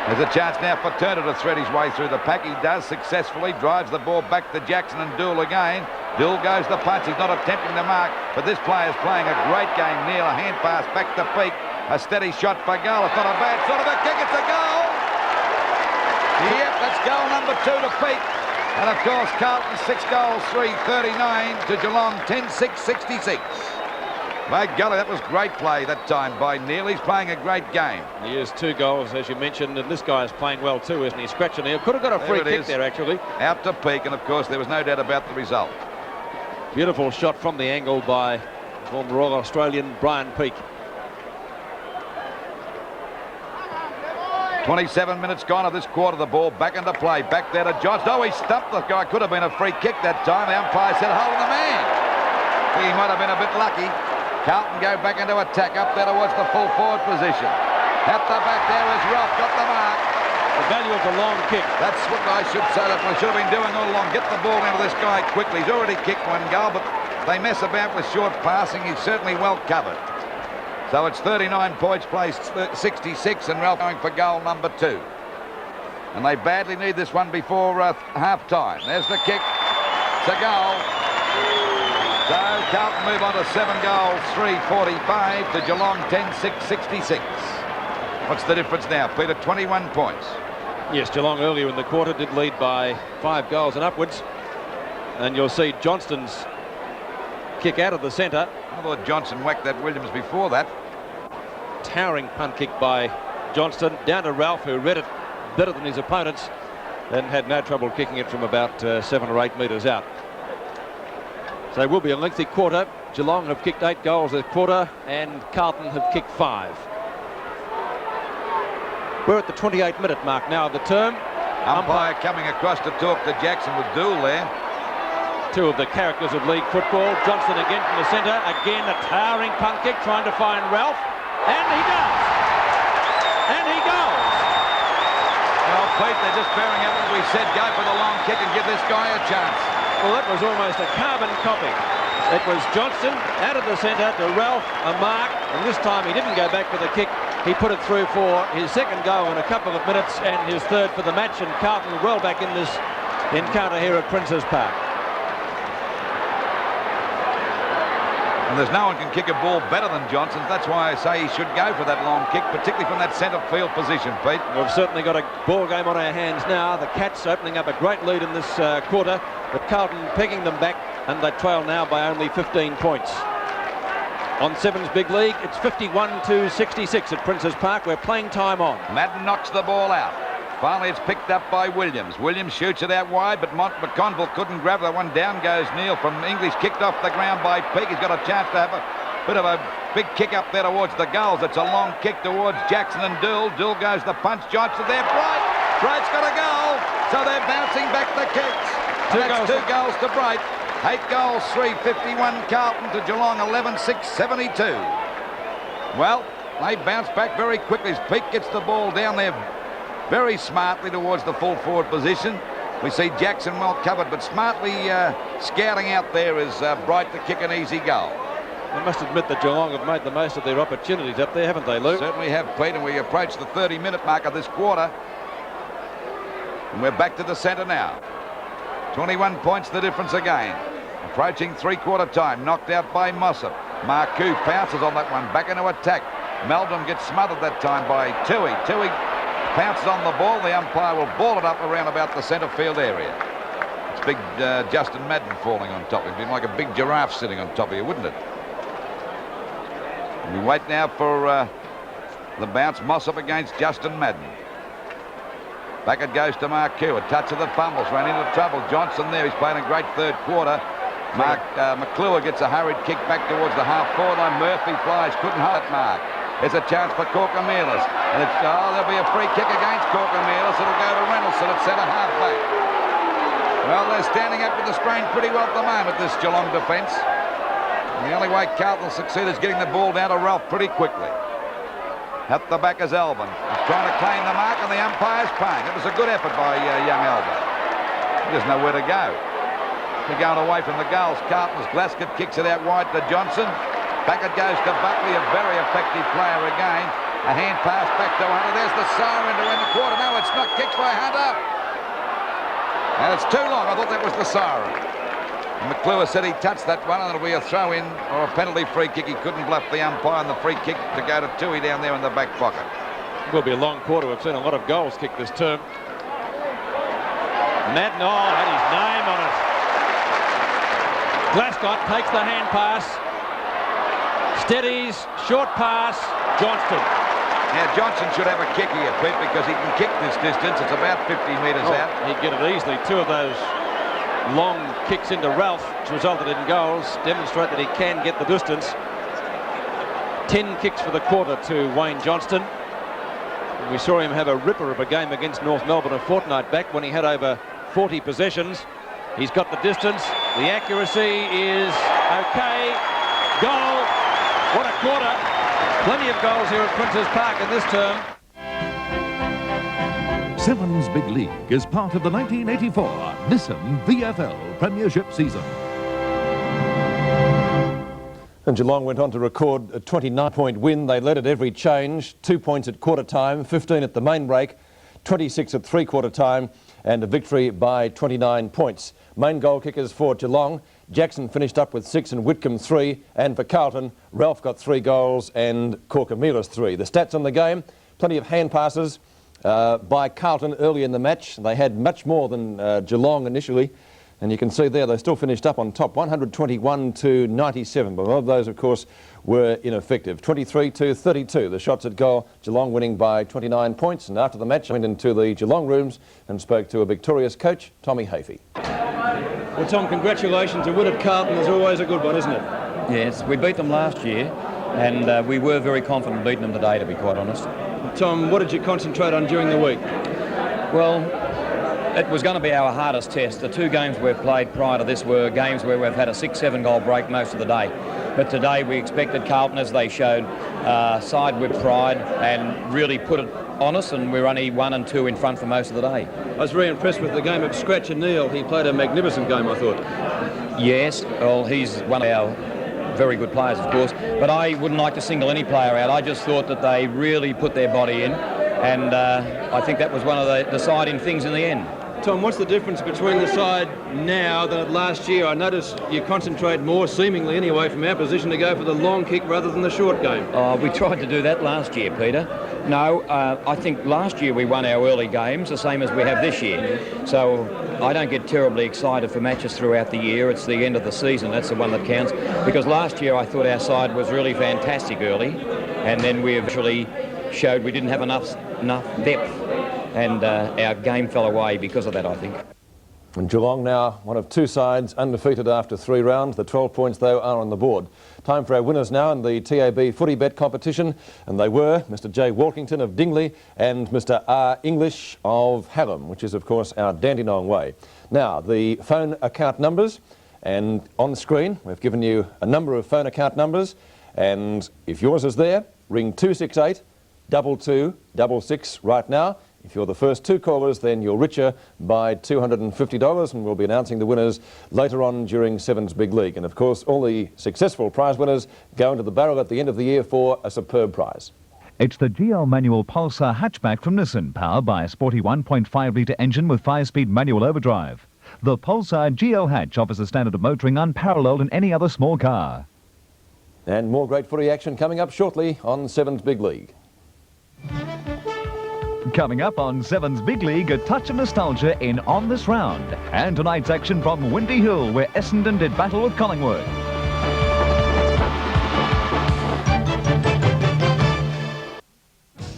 There's a chance now for Turner to thread his way through the pack. He does successfully. Drives the ball back to Jackson and Dill again. Dill goes the punch. He's not attempting the mark, but this player's playing a great game. Neal, a hand pass back to Peake. A steady shot for goal. It's not a bad sort of a kick. It's a goal. Yep, that's goal number 2 to Peake. And of course, Carlton 6 goals, 3-39 to Geelong 10-6-66. By golly, that was great play that time by Neal. He's playing a great game. He is 2 goals, as you mentioned, and this guy is playing well too, isn't he? Scratching Neal. Could have got a free kick there, actually. Out to Peake, and of course, there was no doubt about the result. Beautiful shot from the angle by former Royal Australian Brian Peake. 27 minutes gone of this quarter. The ball back into play. Back there to Johnson. Oh, he stumped the guy. Could have been a free kick that time. The umpire said, hold the man. I think he might have been a bit lucky. Carlton go back into attack up there towards the full forward position. At the back there is Ralph, got the mark. The value of the long kick. That's what I should say. That we should have been doing all along. Get the ball into this guy quickly. He's already kicked one goal, but they mess about with short passing. He's certainly well covered. So it's 39 points, placed 66, and Ralph going for goal number 2. And they badly need this one before half-time. There's the kick. It's a goal. So Carlton move on to 7 goals, 3:45 to Geelong 10-6-66. What's the difference now, Peter? 21 points. Yes, Geelong earlier in the quarter did lead by 5 goals and upwards. And you'll see Johnston's kick out of the centre. I thought Johnson whacked that Williams before that. Towering punt kick by Johnston. Down to Ralph, who read it better than his opponents and had no trouble kicking it from about 7 or 8 metres out. So it will be a lengthy quarter. Geelong have kicked 8 goals a quarter and Carlton have kicked 5. We're at the 28-minute mark now of the term. Umpire coming across to talk to Jackson with Dool there. 2 of the characters of league football. Johnston again from the centre. Again a towering punt kick trying to find Ralph. And he does. And he goes. Well, Pete, they're just bearing out what we said. Go for the long kick and give this guy a chance. Well, that was almost a carbon copy. It was Johnston out of the centre to Ralph, a mark. And this time he didn't go back for the kick. He put it through for his 2nd goal in a couple of minutes and his 3rd for the match. And Carlton well back in this encounter here at Princes Park. And there's no one can kick a ball better than Johnson. That's why I say he should go for that long kick, particularly from that centre field position, Pete. We've certainly got a ball game on our hands now. The Cats opening up a great lead in this quarter, but Carlton pegging them back, and they trail now by only 15 points. On Sevens Big League, it's 51-66 at Princes Park. We're playing time on. Madden knocks the ball out. Finally, it's picked up by Williams. Williams shoots it out wide, but McConville couldn't grab that one. Down goes Neil from English, kicked off the ground by Peake. He's got a chance to have a bit of a big kick up there towards the goals. It's a long kick towards Jackson and Dool. Dool goes the punch. Johnson there. Bright. Bright's got a goal. So they're bouncing back the kicks. That's 2 goals to Bright. 8 goals, 3:51 Carlton to Geelong, 11-6-72. Well, they bounce back very quickly as Peake gets the ball down there very smartly towards the full forward position. We see Jackson well covered, but smartly scouting out there is Bright to kick an easy goal. I must admit that Geelong have made the most of their opportunities up there, haven't they, Lou? Certainly have, Pete, and we approach the 30-minute mark of this quarter. And we're back to the centre now. 21 points the difference again. Approaching 3/4 time, knocked out by Mossop. Marcoux pounces on that one, back into attack. Meldrum gets smothered that time by Toohey. Toohey pounces on the ball. The umpire will ball it up around about the centre field area. It's big Justin Madden falling on top. It'd be like a big giraffe sitting on top of you, wouldn't it? And we wait now for the bounce. Mossop against Justin Madden. Back it goes to Marcoux. A touch of the fumbles. Ran into trouble. Johnson there. He's playing a great 3rd quarter. McClure gets a hurried kick back towards the half-forward line. Murphy flies. Couldn't hold it, Mark. There's a chance for Corker-Mealis. And it's, there'll be a free kick against Corker-Mealis. It'll go to Reynolds at centre half-back. Well, they're standing up to the strain pretty well at the moment, this Geelong defence. And the only way Carlton will succeed is getting the ball down to Ralph pretty quickly. At the back is Alban. He's trying to claim the mark, and the umpire's paying. It was a good effort by young Alban. He doesn't know where to go. They're going away from the goals. Carlton's Glasgow kicks it out wide to Johnson. Back it goes to Buckley, a very effective player again. A hand pass back to Hunter. There's the siren to end the quarter. No, it's not. Kicked by Hunter. And it's too long. I thought that was the siren. McClure said he touched that one, and it'll be a throw-in or a penalty free kick. He couldn't bluff the umpire, and the free kick to go to Toohey down there in the back pocket. It will be a long quarter. We've seen a lot of goals kicked this term. Madden had his name on it. Glasgow takes the hand pass. Steadies, short pass, Johnston. Now, Johnson should have a kick here, Pete, because he can kick this distance. It's about 50 metres out. He'd get it easily. 2 of those long kicks into Ralph, which resulted in goals, demonstrate that he can get the distance. 10 kicks for the quarter to Wayne Johnston. And we saw him have a ripper of a game against North Melbourne a fortnight back when he had over 40 possessions. He's got the distance. The accuracy is okay. Goal. What a quarter. Plenty of goals here at Princes Park in this term. Sevens Big League is part of the 1984 Nissan VFL Premiership season. And Geelong went on to record a 29-point win. They led at every change, 2 points at quarter time, 15 at the main break, 26 at three-quarter time, and a victory by 29 points. Main goal kickers for Geelong, Jackson finished up with 6 and Whitcomb 3, and for Carlton, Ralph got 3 goals and Corkamilas 3. The stats on the game, plenty of hand passes by Carlton early in the match. They had much more than Geelong initially, and you can see there they still finished up on top, 121 to 97, but a lot of those, of course, were ineffective. 23 to 32, the shots at goal, Geelong winning by 29 points, and after the match I went into the Geelong rooms and spoke to a victorious coach, Tommy Hafey. Well, Tom, congratulations. A win at Carlton is always a good one, isn't it? Yes, we beat them last year, and we were very confident beating them today, to be quite honest. Tom, what did you concentrate on during the week? Well, it was going to be our hardest test. The 2 games we've played prior to this were games where we've had a 6-7 goal break most of the day. But today we expected Carlton, as they showed, side with pride and really put it on us, and we were only 1 and 2 in front for most of the day. I was very impressed with the game of Scratch and Neil. He played a magnificent game, I thought. Yes, well, he's one of our very good players, of course, but I wouldn't like to single any player out. I just thought that they really put their body in, and I think that was one of the deciding things in the end. Tom, what's the difference between the side now than last year? I notice you concentrate more, seemingly anyway, from our position to go for the long kick rather than the short game. Oh, we tried to do that last year, Peter. No, I think last year we won our early games, the same as we have this year. So I don't get terribly excited for matches throughout the year. It's the end of the season, that's the one that counts. Because last year I thought our side was really fantastic early, and then we eventually showed we didn't have enough depth, and our game fell away because of that, I think. And Geelong now one of 2 sides undefeated after 3 rounds. The 12 points, though, are on the board. Time for our winners now in the TAB Footy Bet competition, and they were Mr J Walkington of Dingley and Mr R English of Hallam, which is, of course, our Dandenong way. Now, the phone account numbers, and on the screen we've given you a number of phone account numbers, and if yours is there, ring 268 2266 right now. If you're the first 2 callers, then you're richer by $250, and we'll be announcing the winners later on during Sevens Big League. And of course, all the successful prize winners go into the barrel at the end of the year for a superb prize. It's the GL manual Pulsar hatchback from Nissan, powered by a sporty 1.5-litre engine with 5-speed manual overdrive. The Pulsar GL hatch offers a standard of motoring unparalleled in any other small car. And more great footy action coming up shortly on Sevens Big League. Coming up on Sevens Big League, a touch of nostalgia in On This Round. And tonight's action from Windy Hill, where Essendon did battle with Collingwood.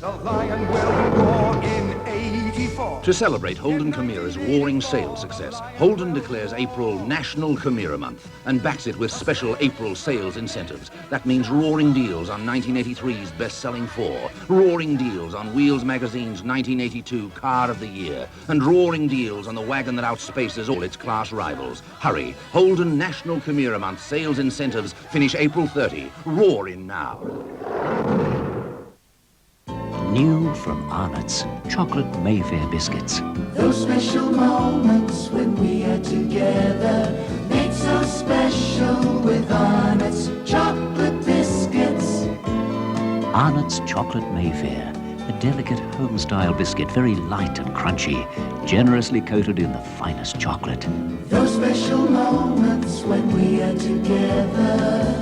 The Lion will roar in 84. To celebrate Holden Chimera's roaring sales success, Holden declares April National Chimera Month and backs it with special April sales incentives. That means roaring deals on 1983's best-selling 4, roaring deals on Wheels Magazine's 1982 Car of the Year, and roaring deals on the wagon that outspaces all its class rivals. Hurry, Holden National Chimera Month sales incentives finish April 30. Roar in now. New from Arnott's, chocolate Mayfair biscuits. Those special moments when we are together, made so special with Arnott's chocolate biscuits. Arnott's chocolate Mayfair, a delicate home-style biscuit, very light and crunchy, generously coated in the finest chocolate. Those special moments when we are together.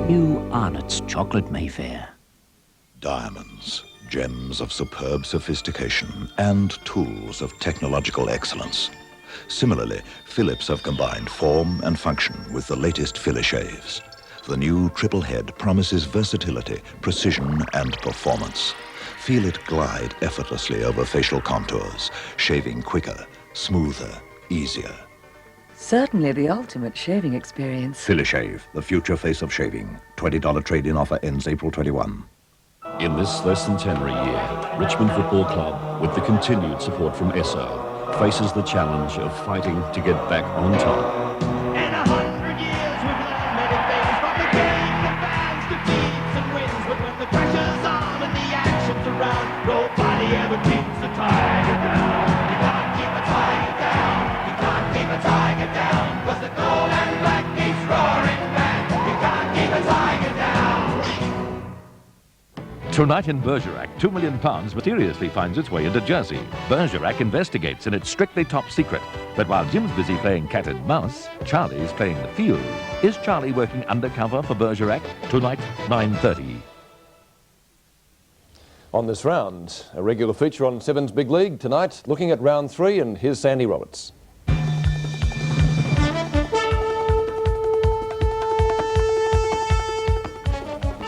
New Arnott's chocolate Mayfair. Diamonds, gems of superb sophistication and tools of technological excellence. Similarly, Philips have combined form and function with the latest filler shaves. The new triple head promises versatility, precision and performance. Feel it glide effortlessly over facial contours, shaving quicker, smoother, easier. Certainly the ultimate shaving experience. Filler Shave, the future face of shaving. $20 trade-in offer ends April 21. In this less than centenary year, Richmond Football Club, with the continued support from Esso, faces the challenge of fighting to get back on top. In 100 years we've learned many things, from the game, the fans, to Collingwood keeps the tiger down. You can't keep a tiger down. You can't keep a tiger down. 'Cause the gold and black keeps roaring back. You can't keep a tiger down. Tonight in Bergerac, £2 million mysteriously finds its way into Jersey. Bergerac investigates and it's strictly top secret. But while Jim's busy playing cat and mouse, Charlie's playing the field. Is Charlie working undercover for Bergerac? Tonight, 9:30. On this round, a regular feature on Seven's Big League tonight, looking at round 3, and here's Sandy Roberts.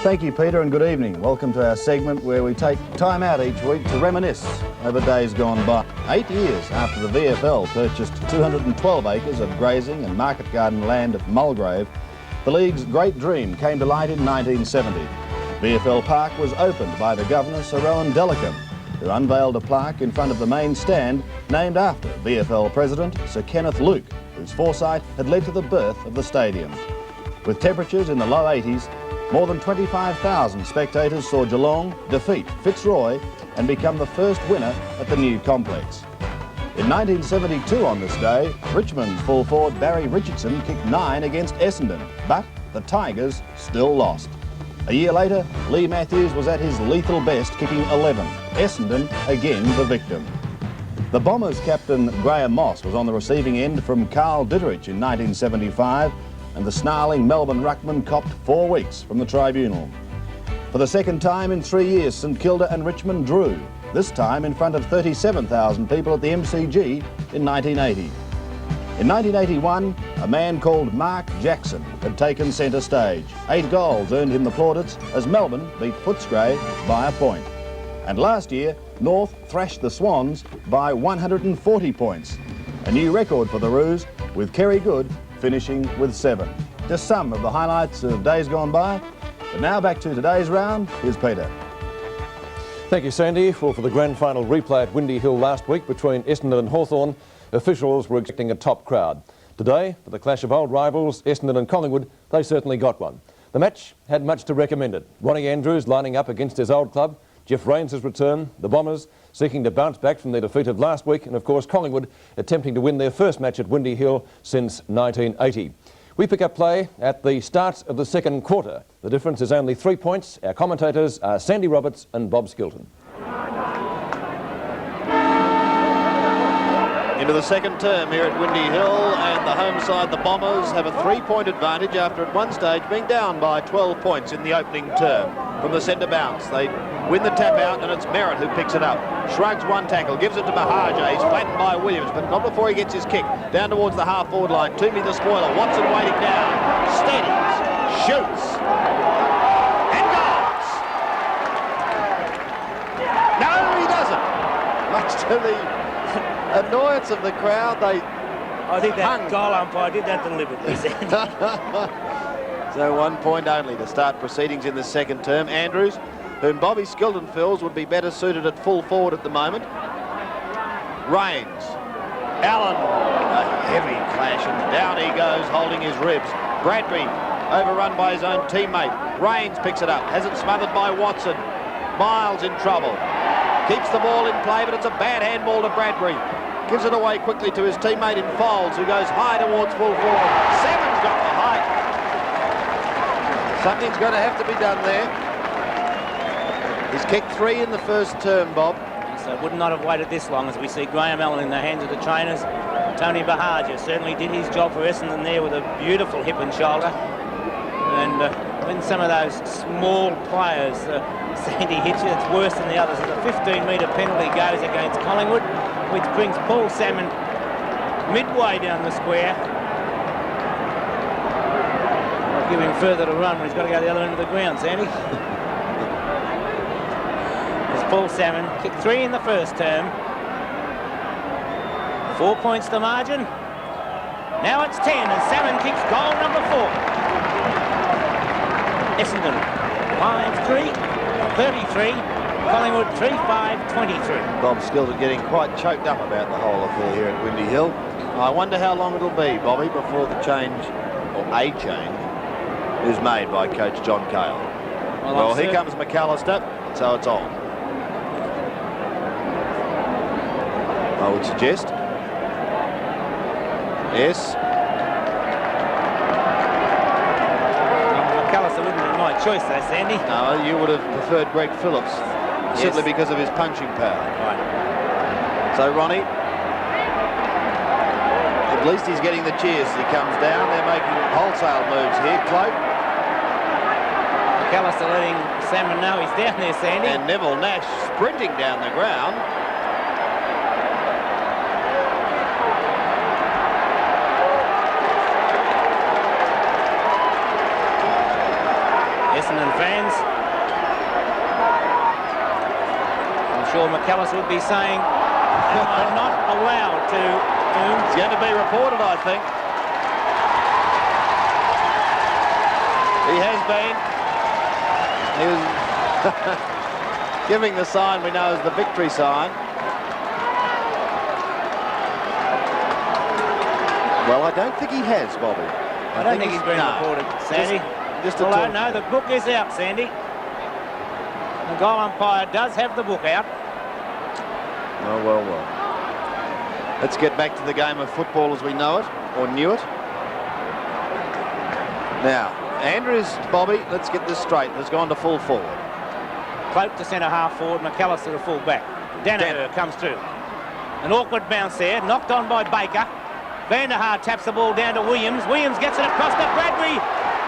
Thank you, Peter, and good evening. Welcome to our segment where we take time out each week to reminisce over days gone by. 8 years after the VFL purchased 212 acres of grazing and market garden land at Mulgrave, the league's great dream came to light in 1970. VFL Park was opened by the Governor, Sir Rowan Delacombe, who unveiled a plaque in front of the main stand named after VFL President Sir Kenneth Luke, whose foresight had led to the birth of the stadium. With temperatures in the low 80s, more than 25,000 spectators saw Geelong defeat Fitzroy and become the first winner at the new complex. In 1972 on this day, Richmond's full forward Barry Richardson kicked 9 against Essendon, but the Tigers still lost. A year later, Lee Matthews was at his lethal best, kicking 11. Essendon again the victim. The Bombers' captain Graham Moss was on the receiving end from Carl Ditterich in 1975, and the snarling Melbourne ruckman copped 4 weeks from the tribunal. For the second time in 3 years, St Kilda and Richmond drew, this time in front of 37,000 people at the MCG in 1980. In 1981, a man called Mark Jackson had taken centre stage. 8 goals earned him the plaudits as Melbourne beat Fitzroy by a point. And last year, North thrashed the Swans by 140 points. A new record for the Roos, with Kerry Good finishing with 7. Just some of the highlights of days gone by. But now back to today's round. Here's Peter. Thank you, Sandy. Well, for the grand final replay at Windy Hill last week between Essendon and Hawthorn, officials were expecting a top crowd. Today, for the clash of old rivals, Essendon and Collingwood, they certainly got one. The match had much to recommend it. Ronnie Andrews lining up against his old club, Jeff Rains' return, the Bombers seeking to bounce back from their defeat of last week, and of course Collingwood attempting to win their first match at Windy Hill since 1980. We pick up play at the start of the second quarter. The difference is only 3 points. Our commentators are Sandy Roberts and Bob Skilton. Into the second term here at Windy Hill, and the home side, the Bombers, have a 3-point advantage after at one stage being down by 12 points in the opening term. From the centre bounce, they win the tap out, and it's Merritt who picks it up. Shrugs one tackle, gives it to Mahaja. He's flattened by Williams, but not before he gets his kick. Down towards the half-forward line. Toomey the spoiler. Watson waiting down. Steadies. Shoots. And goes. No, he doesn't. Much to the annoyance of the crowd, I think that goal umpire did that deliberately. So 1 point only to start proceedings in the second term. Andrews, whom Bobby Skilton feels would be better suited at full forward at the moment. Rains. Allen, a heavy clash, and down he goes, holding his ribs. Bradbury, overrun by his own teammate. Rains picks it up, has it smothered by Watson. Miles in trouble. Keeps the ball in play, but it's a bad handball to Bradbury. Gives it away quickly to his teammate in Foles, who goes high towards full forward. Seven's got the height. Something's going to have to be done there. He's kicked 3 in the first term, Bob. So would not have waited this long as we see Graham Allen in the hands of the trainers. Tony Bahaja certainly did his job for Essendon there with a beautiful hip and shoulder. And when some of those small players, Sandy hits it, it's worse than the others. The 15-metre penalty goes against Collingwood, which brings Paul Salmon midway down the square. I'll give him further to run when he's got to go to the other end of the ground, Sandy. There's Paul Salmon, kicked 3 in the first term. 4 points the margin. Now it's 10, and Salmon kicks goal number 4. Essendon 5-3, 33, Collingwood 3-5, 23. Bob Skilton getting quite choked up about the whole affair here at Windy Hill. I wonder how long it'll be, Bobby, before the change, or a change, is made by Coach John Cale. Well, here comes McAllister, so it's on. I would suggest. Yes. McAllister wouldn't have been my choice though, Sandy. No, you would have preferred Greg Phillips, simply because of his punching power. Right. So Ronnie, at least he's getting the cheers as he comes down. They're making wholesale moves here. Cloak. McAllister letting Salmon know he's down there, Sandy. And Neville Nash sprinting down the ground. Essendon fans. I'm sure McAllister would be saying, am I not allowed to? It's going to be reported, I think. He has been. He was giving the sign we know as the victory sign. Well, I don't think he has, Bobby. I don't think he's been reported, Sandy. Although, no, the book is out, Sandy. The goal umpire does have the book out. Oh, well, well. Let's get back to the game of football as we know it, or knew it. Now, Andrews, Bobby, let's get this straight. Has gone to full forward. Cloak to centre half forward, McAllister to full back. Danaher comes through. An awkward bounce there, knocked on by Baker. Van der Haar taps the ball down to Williams. Williams gets it across to Bradbury.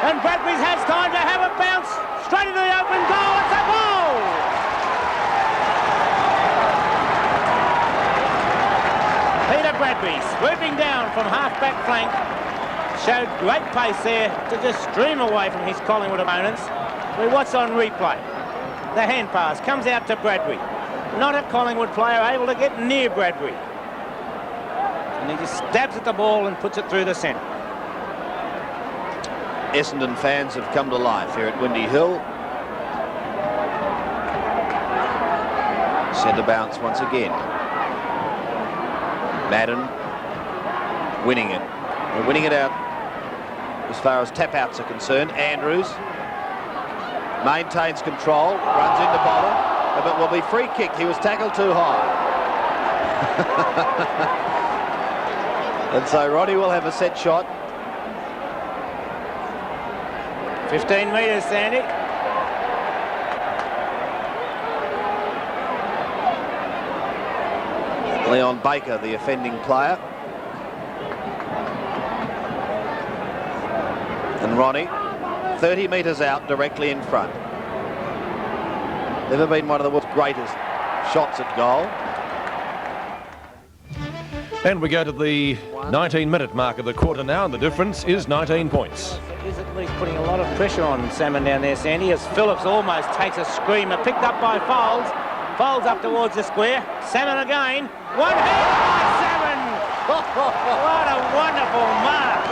And Bradbury has time to have a bounce straight into the open goal. It's a goal! Peter Bradbury swooping down from half-back flank. Showed great pace there to just stream away from his Collingwood opponents. We watch on replay. The hand pass comes out to Bradbury. Not a Collingwood player able to get near Bradbury. And he just stabs at the ball and puts it through the centre. Essendon fans have come to life here at Windy Hill. Centre bounce once again. Madden winning it. They're winning it out as far as tap-outs are concerned. Andrews maintains control, runs into bottom, but will be free kicked. He was tackled too high. And so Roddy will have a set shot. 15 metres, Sandy. Leon Baker, the offending player. And Ronnie, 30 metres out, directly in front. Never been one of the world's greatest shots at goal. And we go to the 19-minute mark of the quarter now, and the difference is 19 points. It is at least putting a lot of pressure on Salmon down there, Sandy, as Phillips almost takes a screamer, picked up by Foles. Foles up towards the square. Salmon again. One hand by Salmon. What a wonderful mark.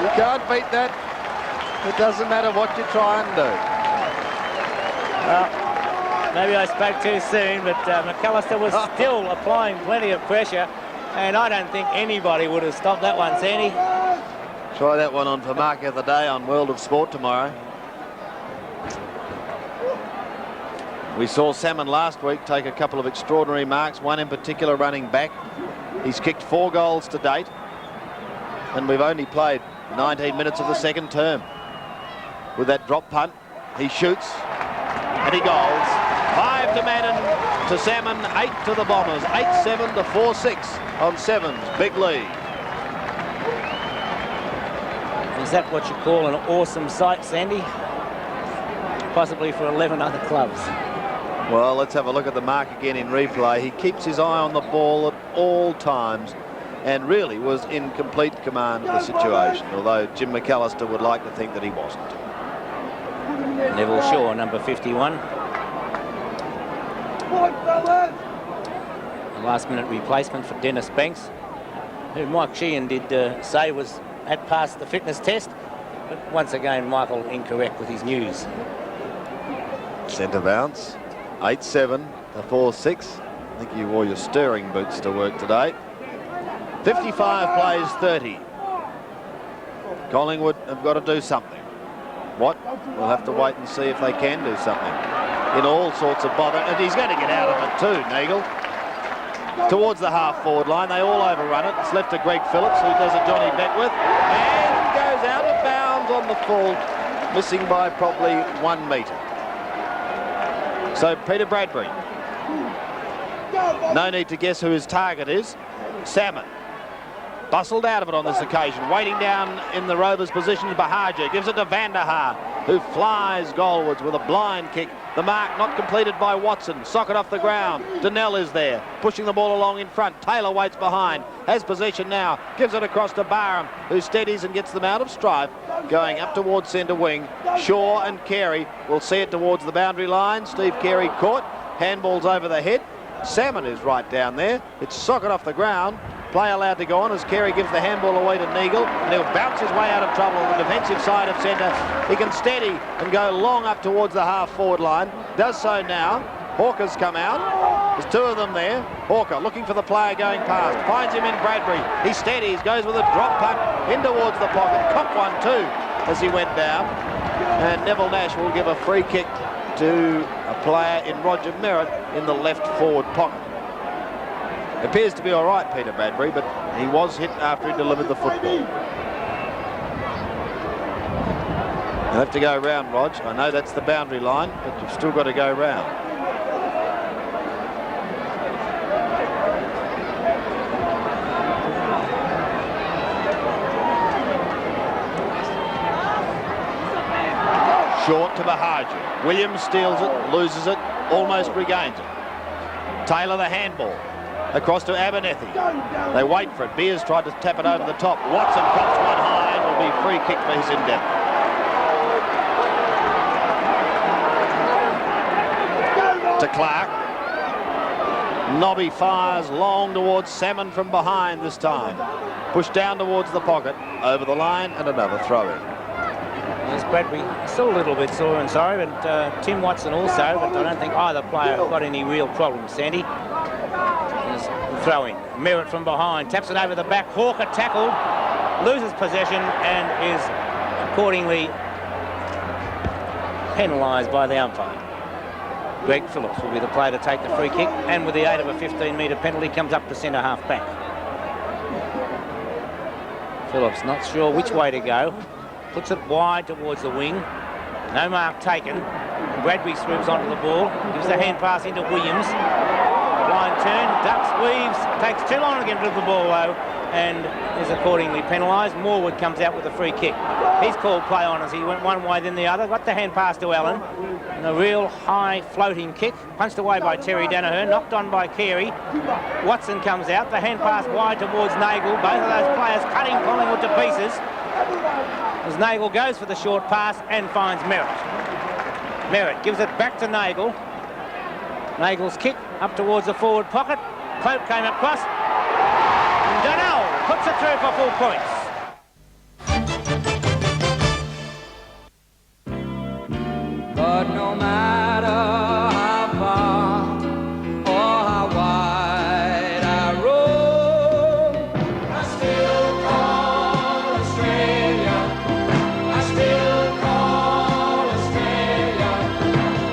You can't beat that. It doesn't matter what you try and do. Well, maybe I spoke too soon, but McAllister was still applying plenty of pressure, and I don't think anybody would have stopped that one, Sandy. Try that one on for Mark of the Day on World of Sport tomorrow. We saw Salmon last week take a couple of extraordinary marks, one in particular running back. He's kicked 4 goals to date, and we've only played 19 minutes of the second term. With that drop punt, he shoots, and he goals. 5 to Madden, to Salmon, 8 to the Bombers. 8-7 to 4-6 on Sevens. Big lead. Is that what you call an awesome sight, Sandy? Possibly for 11 other clubs. Well, let's have a look at the mark again in replay. He keeps his eye on the ball at all times and really was in complete command of the situation, although Jim McAllister would like to think that he wasn't. Neville Shaw, number 51. A last-minute replacement for Dennis Banks, who Mike Sheehan did say had passed the fitness test, but once again Michael incorrect with his news. Centre bounce, 8-7 to 4-6. I think you wore your stirring boots to work today. 55 plays 30. Collingwood have got to do something. What? We'll have to wait and see if they can do something. In all sorts of bother, and he's going to get out of it too, Nagel. towards the half-forward line. They all overrun it. It's left to Greg Phillips, who does a Johnny Beckwith, and goes out of bounds on the full, missing by probably 1 metre. So Peter Bradbury, no need to guess who his target is. Salmon. Bustled out of it on this occasion. Waiting down in the Rovers' position is Bahaja. Gives it to Van der Haar, who flies goalwards with a blind kick. The mark not completed by Watson. Socket off the ground. Donnell is there, pushing the ball along in front. Taylor waits behind. Has possession now. Gives it across to Barham, who steadies and gets them out of strife. Going up towards centre wing. Shaw and Carey will see it towards the boundary line. Steve Carey caught. Handballs over the head. Salmon is right down there. It's socket off the ground. Play allowed to go on as Carey gives the handball away to Neagle, and he'll bounce his way out of trouble on the defensive side of centre. He can steady and go long up towards the half-forward line. Does so now. Hawker's come out. There's 2 of them there. Hawker looking for the player going past. Finds him in Bradbury. He steadies, goes with a drop puck in towards the pocket. Copped one too as he went down. And Neville Nash will give a free kick to a player in Roger Merritt in the left forward pocket. Appears to be all right, Peter Bradbury, but he was hit after he delivered the football. You'll have to go round, Rog. I know that's the boundary line, but you've still got to go round. Short to Bahaja. Williams steals it, loses it, almost regains it. Taylor the handball. Across to Abernethy. They wait for it. Beers tried to tap it over the top. Watson pops one high and will be free kick for his endeavour. To Clark. Nobby fires long towards Salmon from behind this time. Pushed down towards the pocket, over the line, and another throw-in. Yes, Bradbury still a little bit sore and sorry, but Tim Watson also, but I don't think either player have got any real problems, Sandy. Throw-in. Merritt from behind, taps it over the back. Hawker tackled, loses possession and is accordingly penalised by the umpire. Greg Phillips will be the player to take the free kick, and with the aid of a 15-metre penalty comes up to centre half back. Phillips not sure which way to go, puts it wide towards the wing. No mark taken. Bradbury swoops onto the ball, gives the hand pass into Williams. Blind turn, ducks, weaves, takes too long to get rid of the ball though, and is accordingly penalised. Morwood comes out with a free kick. He's called play on as he went one way then the other, got the hand pass to Allen, and a real high floating kick, punched away by Terry Danaher, knocked on by Carey. Watson comes out, the hand pass wide towards Nagel, both of those players cutting Collingwood to pieces, as Nagel goes for the short pass and finds Merritt. Merritt gives it back to Nagel. Nagel's kick up towards the forward pocket. Cloak came across. Donnell puts it through for full points. But no matter how far or how wide I roam, I still call Australia. I still call Australia.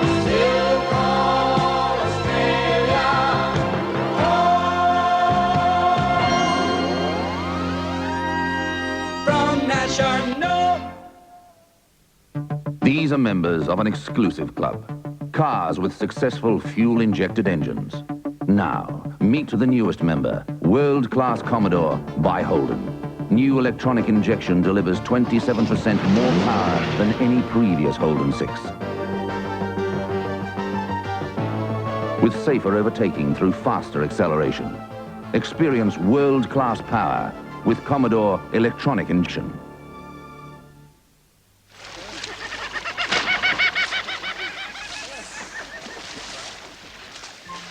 I still call Australia home. From national. These are members of an exclusive club. Cars with successful fuel-injected engines. Now, meet the newest member, world-class Commodore by Holden. New electronic injection delivers 27% more power than any previous Holden 6. With safer overtaking through faster acceleration. Experience world-class power with Commodore electronic injection.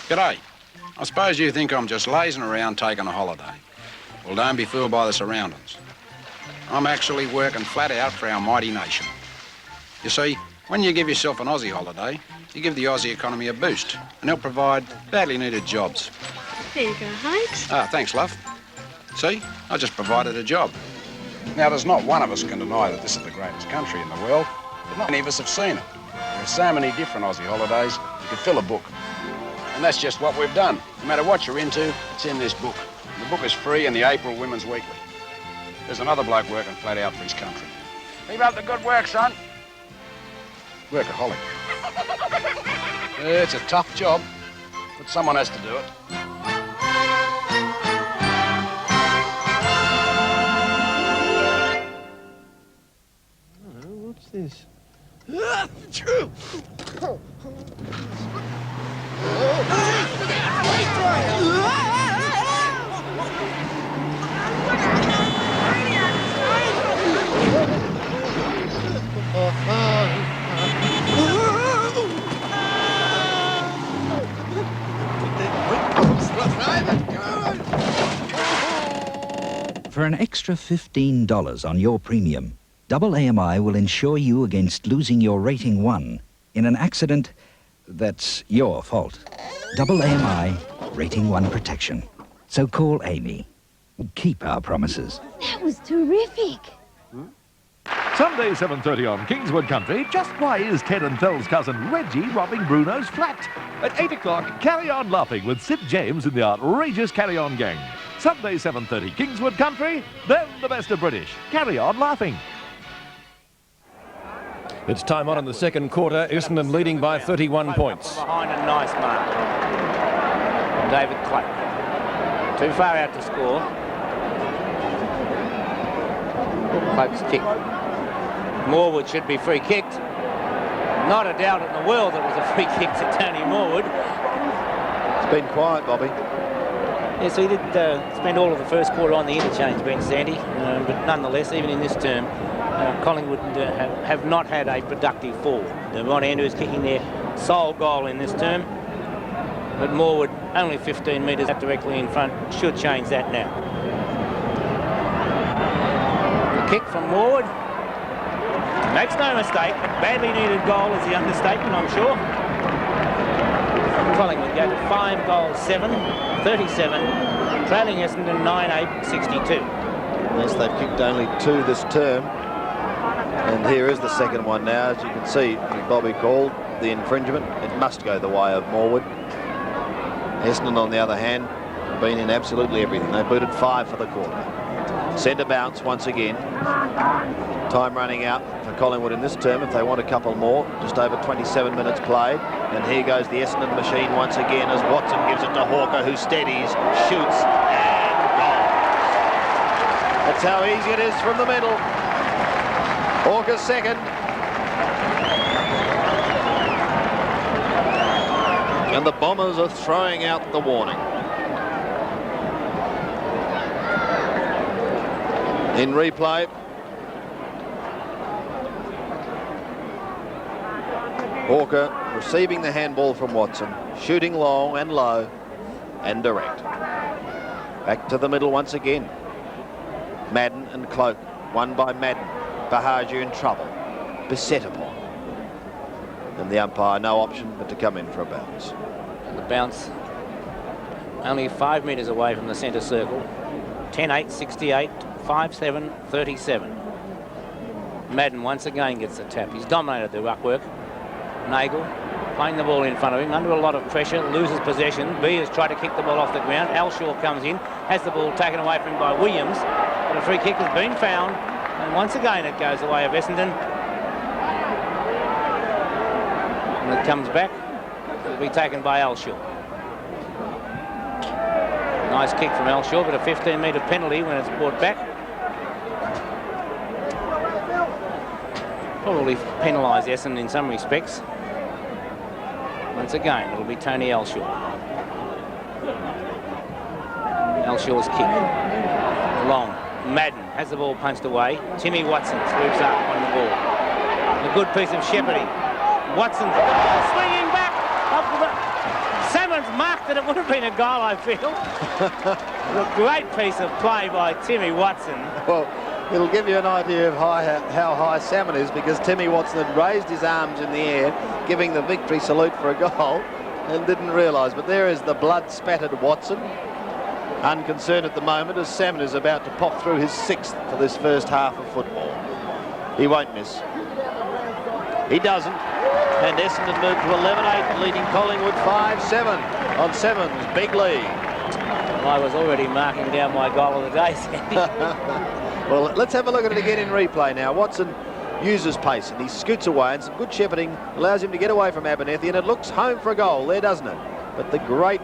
G'day. I suppose you think I'm just lazing around taking a holiday. Well, don't be fooled by the surroundings. I'm actually working flat out for our mighty nation. You see, when you give yourself an Aussie holiday, you give the Aussie economy a boost, and help provide badly needed jobs. There you go, Hank. Ah, thanks, love. See, I just provided a job. Now, there's not one of us can deny that this is the greatest country in the world, but not many of us have seen it. There are so many different Aussie holidays, you could fill a book. And that's just what we've done. No matter what you're into, it's in this book. The book is free in the April Women's Weekly. There's another bloke working flat out for his country. Keep up the good work, son. Workaholic. It's a tough job, but someone has to do it. What's this? For an extra $15 on your premium, Double AMI will insure you against losing your rating 1 in an accident that's your fault. Double AMI, rating 1 protection. So call Amy. Keep our promises. That was terrific. Sunday, 7:30 on Kingswood Country. Just why is Ted and Phil's cousin Reggie robbing Bruno's flat? At 8 o'clock, Carry On Laughing with Sid James in the outrageous Carry On Gang. Sunday, 7:30, Kingswood Country. Then the best of British. Carry On Laughing. It's time on in the second quarter. Essendon leading by 31 points. Behind a nice mark. David Clay. Too far out to score. Cloak's kick. Morwood should be free kicked. Not a doubt in the world it was a free kick to Tony Morwood. It's been quiet, Bobby. Yes, he did spend all of the first quarter on the interchange bench, Sandy, but nonetheless, even in this term, Collingwood have not had a productive forward. Ron Andrews kicking their sole goal in this term, but Morwood only 15 metres directly in front should change that now. The kick from Morwood makes no mistake. A badly needed goal is the understatement, I'm sure. Collingwood go to 5 goals 7, 37, trailing Essendon 9-8, 62. Yes, they've kicked only 2 this term. And here is the second one now. As you can see, Bobby called the infringement. It must go the way of Morwood. Essendon, on the other hand, have been in absolutely everything. They booted 5 for the quarter. Centre bounce once again. Time running out for Collingwood in this term if they want a couple more. Just over 27 minutes played. And here goes the Essendon machine once again as Watson gives it to Hawker, who steadies, shoots, and goals. That's how easy it is from the middle. Hawker's second. And the Bombers are throwing out the warning. In replay, Hawker receiving the handball from Watson, shooting long and low and direct. Back to the middle once again. Madden and Cloak, won by Madden. Bahagia in trouble, beset upon. And the umpire, no option but to come in for a bounce. And the bounce only 5 metres away from the centre circle. 10-8, 68, 5-7, 37. Madden once again gets the tap. He's dominated the ruck work. Nagel playing the ball in front of him, under a lot of pressure, loses possession. B has tried to kick the ball off the ground. Alshaw comes in, has the ball taken away from him by Williams. But a free kick has been found. And once again it goes the way of Essendon. And it comes back. It'll be taken by Alshaw. Nice kick from Alshaw, but a 15-metre penalty when it's brought back. Probably penalise Essendon in some respects. Once again, it'll be Tony Alshaw. Alshaw's kick. Long. Madden has the ball punched away. Timmy Watson swoops up on the ball. A good piece of shepherding. Watson swinging back. Salmon's marked that it would have been a goal, I feel. A great piece of play by Timmy Watson. Well, it'll give you an idea of how high Salmon is, because Timmy Watson had raised his arms in the air, giving the victory salute for a goal, and didn't realise. But there is the blood-spattered Watson. Unconcerned at the moment as Salmon is about to pop through his 6th for this first half of football. He won't miss. He doesn't. And Essendon move to 11-8, leading Collingwood 5-7. on Seven's big lead. Well, I was already marking down my goal of the day, Sandy. Well, let's have a look at it again in replay now. Watson uses pace and he scoots away, and some good shepherding allows him to get away from Abernethy, and it looks home for a goal there, doesn't it? But the great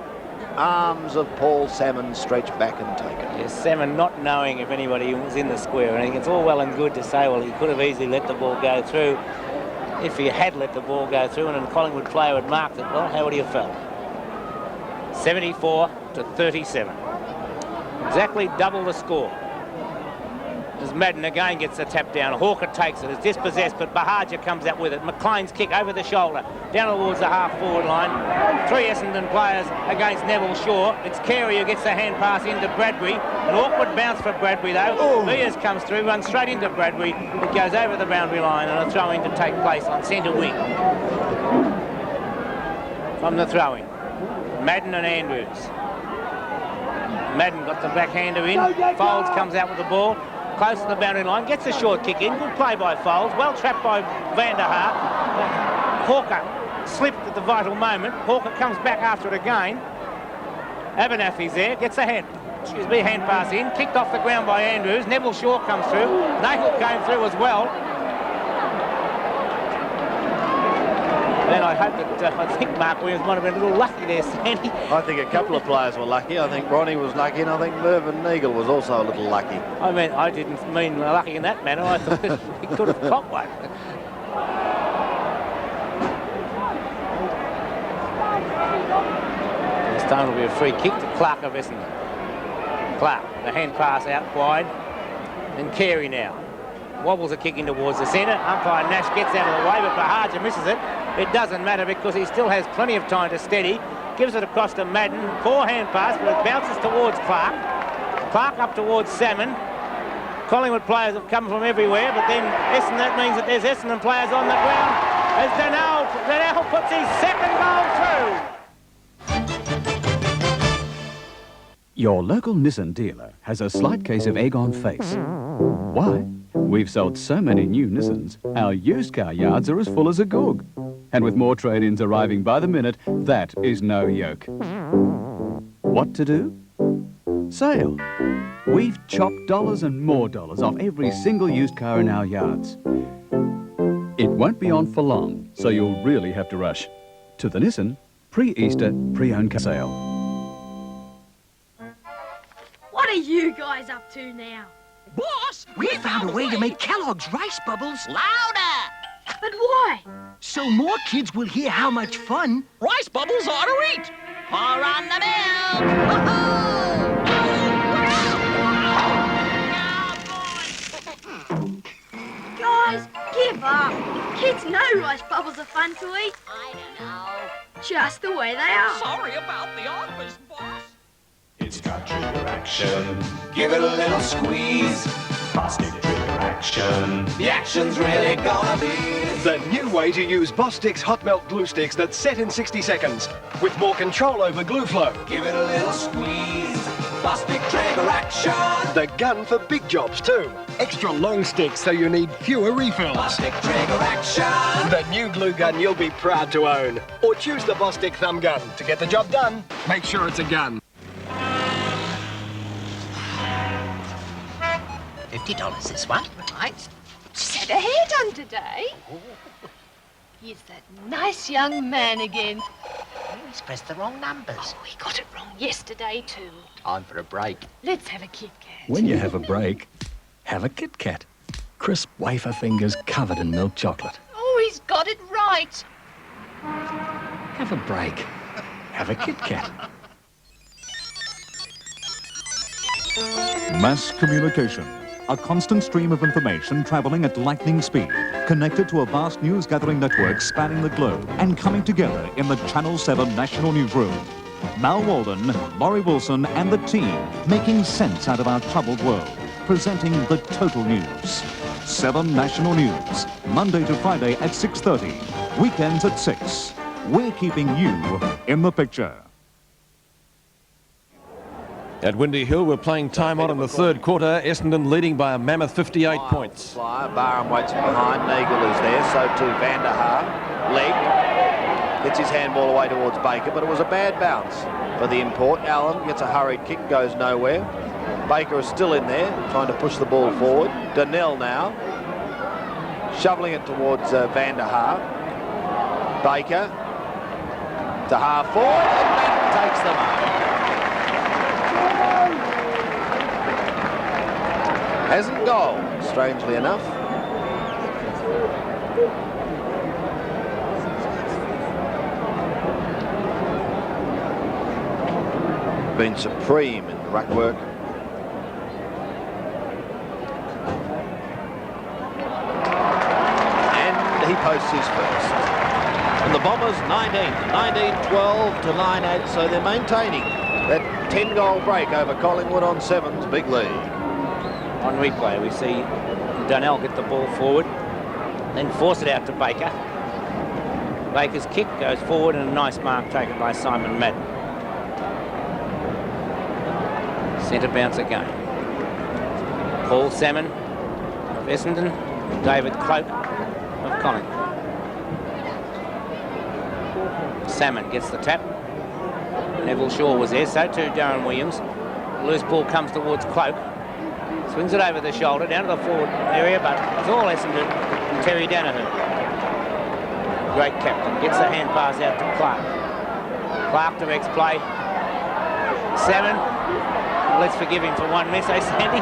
arms of Paul Salmon stretch back and take it. Yes, Salmon not knowing if anybody was in the square. I think it's all well and good to say, well, he could have easily let the ball go through. If he had let the ball go through and a Collingwood player had marked it, well, how would he have felt? 74 to 37. Exactly double the score. As Madden again gets the tap down, Hawker takes it, it's dispossessed, but Bahaja comes out with it. McLean's kick over the shoulder, down towards the half-forward line. 3 Essendon players against Neville Shaw. It's Carey who gets the hand pass into Bradbury. An awkward bounce for Bradbury, though. Mears comes through, runs straight into Bradbury. It goes over the boundary line, and a throw-in to take place on centre wing. From the throw-in, Madden and Andrews. Madden got the backhander in. Folds comes out with the ball. Close to the boundary line, gets a short kick in. Good play by Folds, well trapped by Van der Haar. Hawker slipped at the vital moment. Hawker comes back after it again. Abernethy's there, gets a hand pass in, kicked off the ground by Andrews. Neville Shaw comes through. Nagle came through as well. Then I hope that I think Mark Williams might have been a little lucky there, Sandy. I think a couple of players were lucky. I think Ronnie was lucky, and I think Mervyn Neagle was also a little lucky. I mean, I didn't mean lucky in that manner. I thought that he could have caught one. This time it'll be a free kick to Clark of Essendon. Clark, the hand pass out wide. And Carey now. Wobbles a kick in towards the centre. Umpire Nash gets out of the way, but Bahaja misses it. It doesn't matter because he still has plenty of time to steady. Gives it across to Madden. Poor hand pass, but it bounces towards Clark. Clark up towards Salmon. Collingwood players have come from everywhere, but then that means that there's Essendon players on the ground as Donnell puts his second goal through. Your local Nissan dealer has a slight case of egg on face. Why? We've sold so many new Nissans, our used car yards are as full as a goog. And with more trade-ins arriving by the minute, that is no yoke. What to do? Sale. We've chopped dollars and more dollars off every single used car in our yards. It won't be on for long, so you'll really have to rush. To the Nissan pre-Easter pre-owned car sale. What are you guys up to now? Boss, we found a way to make Kellogg's rice bubbles louder. But why? So more kids will hear how much fun rice bubbles are to eat. Pour on the milk. Guys, give up. Kids know rice bubbles are fun to eat. I don't know. Just the way they are. Sorry about the office, boss. It's got trigger action. Give it a little squeeze. Bostick trigger action. The action's really gonna be the new way to use Bostick's hot melt glue sticks that's set in 60 seconds with more control over glue flow. Give it a little squeeze. Bostick trigger action. The gun for big jobs too. Extra long sticks so you need fewer refills. Bostick trigger action. The new glue gun you'll be proud to own. Or choose the Bostick thumb gun. To get the job done, make sure it's a gun. $50 this one. Right. She's had her hair done today. Here's that nice young man again. He's pressed the wrong numbers. Oh, he got it wrong yesterday too. Time for a break. Let's have a Kit Kat. When you have a break, have a Kit Kat. Crisp wafer fingers covered in milk chocolate. Oh, he's got it right. Have a break. Have a Kit Kat. Mass communication. A constant stream of information travelling at lightning speed, connected to a vast news-gathering network spanning the globe and coming together in the Channel 7 National Newsroom. Mal Walden, Laurie Wilson and the team making sense out of our troubled world, presenting the total news. 7 National News, Monday to Friday at 6:30, weekends at 6. We're keeping you in the picture. At Windy Hill, we're playing time on in the third quarter. Essendon leading by a mammoth 58 points. Flyer, Barham waits behind. Neagle is there, so too Van der Haar. Leg. gets his handball away towards Baker, but it was a bad bounce for the import. Allen gets a hurried kick, goes nowhere. Baker is still in there, trying to push the ball forward. Donnell now, shoveling it towards Van der Haar. Baker to half forward, and Madden takes the mark. Hasn't goal, strangely enough. Been supreme in the ruck work. And he posts his first. And the Bombers 19-12 to 9-8, so they're maintaining that 10-goal break over Collingwood on 7's big lead. On replay, we see Donnell get the ball forward, then force it out to Baker. Baker's kick goes forward and a nice mark taken by Simon Madden. Centre bounce again. Paul Salmon of Essendon, David Cloak of Collingwood. Salmon gets the tap. Neville Shaw was there, so too Darren Williams. Loose ball comes towards Cloak. Swings it over the shoulder, down to the forward area, but it's all Essendon and Terry Danaher. Great captain. Gets the hand pass out to Clark. Clark directs play. Salmon. Let's forgive him for one miss, eh, Sandy?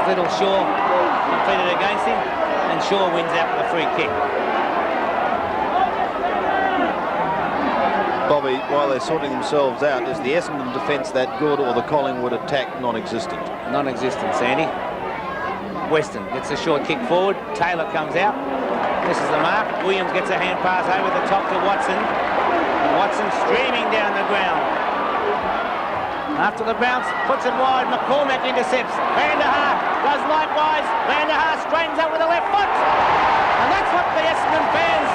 Little Shaw completed against him, and Shaw wins out with a free kick. Bobby, while they're sorting themselves out, is the Essendon defence that good or the Collingwood attack non-existent? Non-existent, Sandy. Weston gets a short kick forward. Taylor comes out. This is the mark. Williams gets a hand pass over the top to Watson. Watson streaming down the ground. After the bounce, puts it wide. McCormack intercepts. Van der Haar does likewise. Van der Haar straightens up with the left foot. And that's what the Essendon fans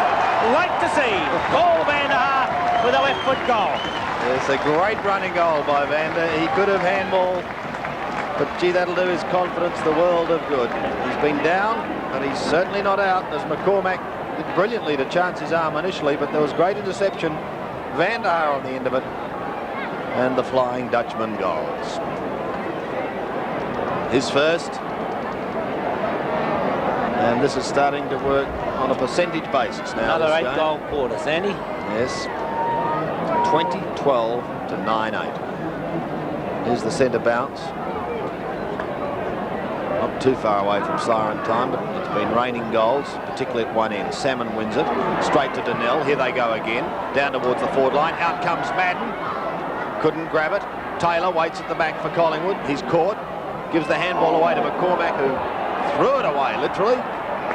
like to see. Paul Van der Haar with a left foot goal. It's a great running goal by Van der. He could have handballed, but gee, that'll do his confidence the world of good. He's been down, but he's certainly not out, as McCormack did brilliantly to chance his arm initially, but there was great interception. Van der Haar on the end of it, and the Flying Dutchman goals. His first, and this is starting to work on a percentage basis now. Another 8-goal quarter, Sandy. Yes. 20-12 to 9-8. Here's the centre bounce. Not too far away from siren time, but it's been raining goals, particularly at one end. Salmon wins it. Straight to Donnell. Here they go again. Down towards the forward line. Out comes Madden. Couldn't grab it. Taylor waits at the back for Collingwood. He's caught. Gives the handball away to McCormack, who threw it away, literally,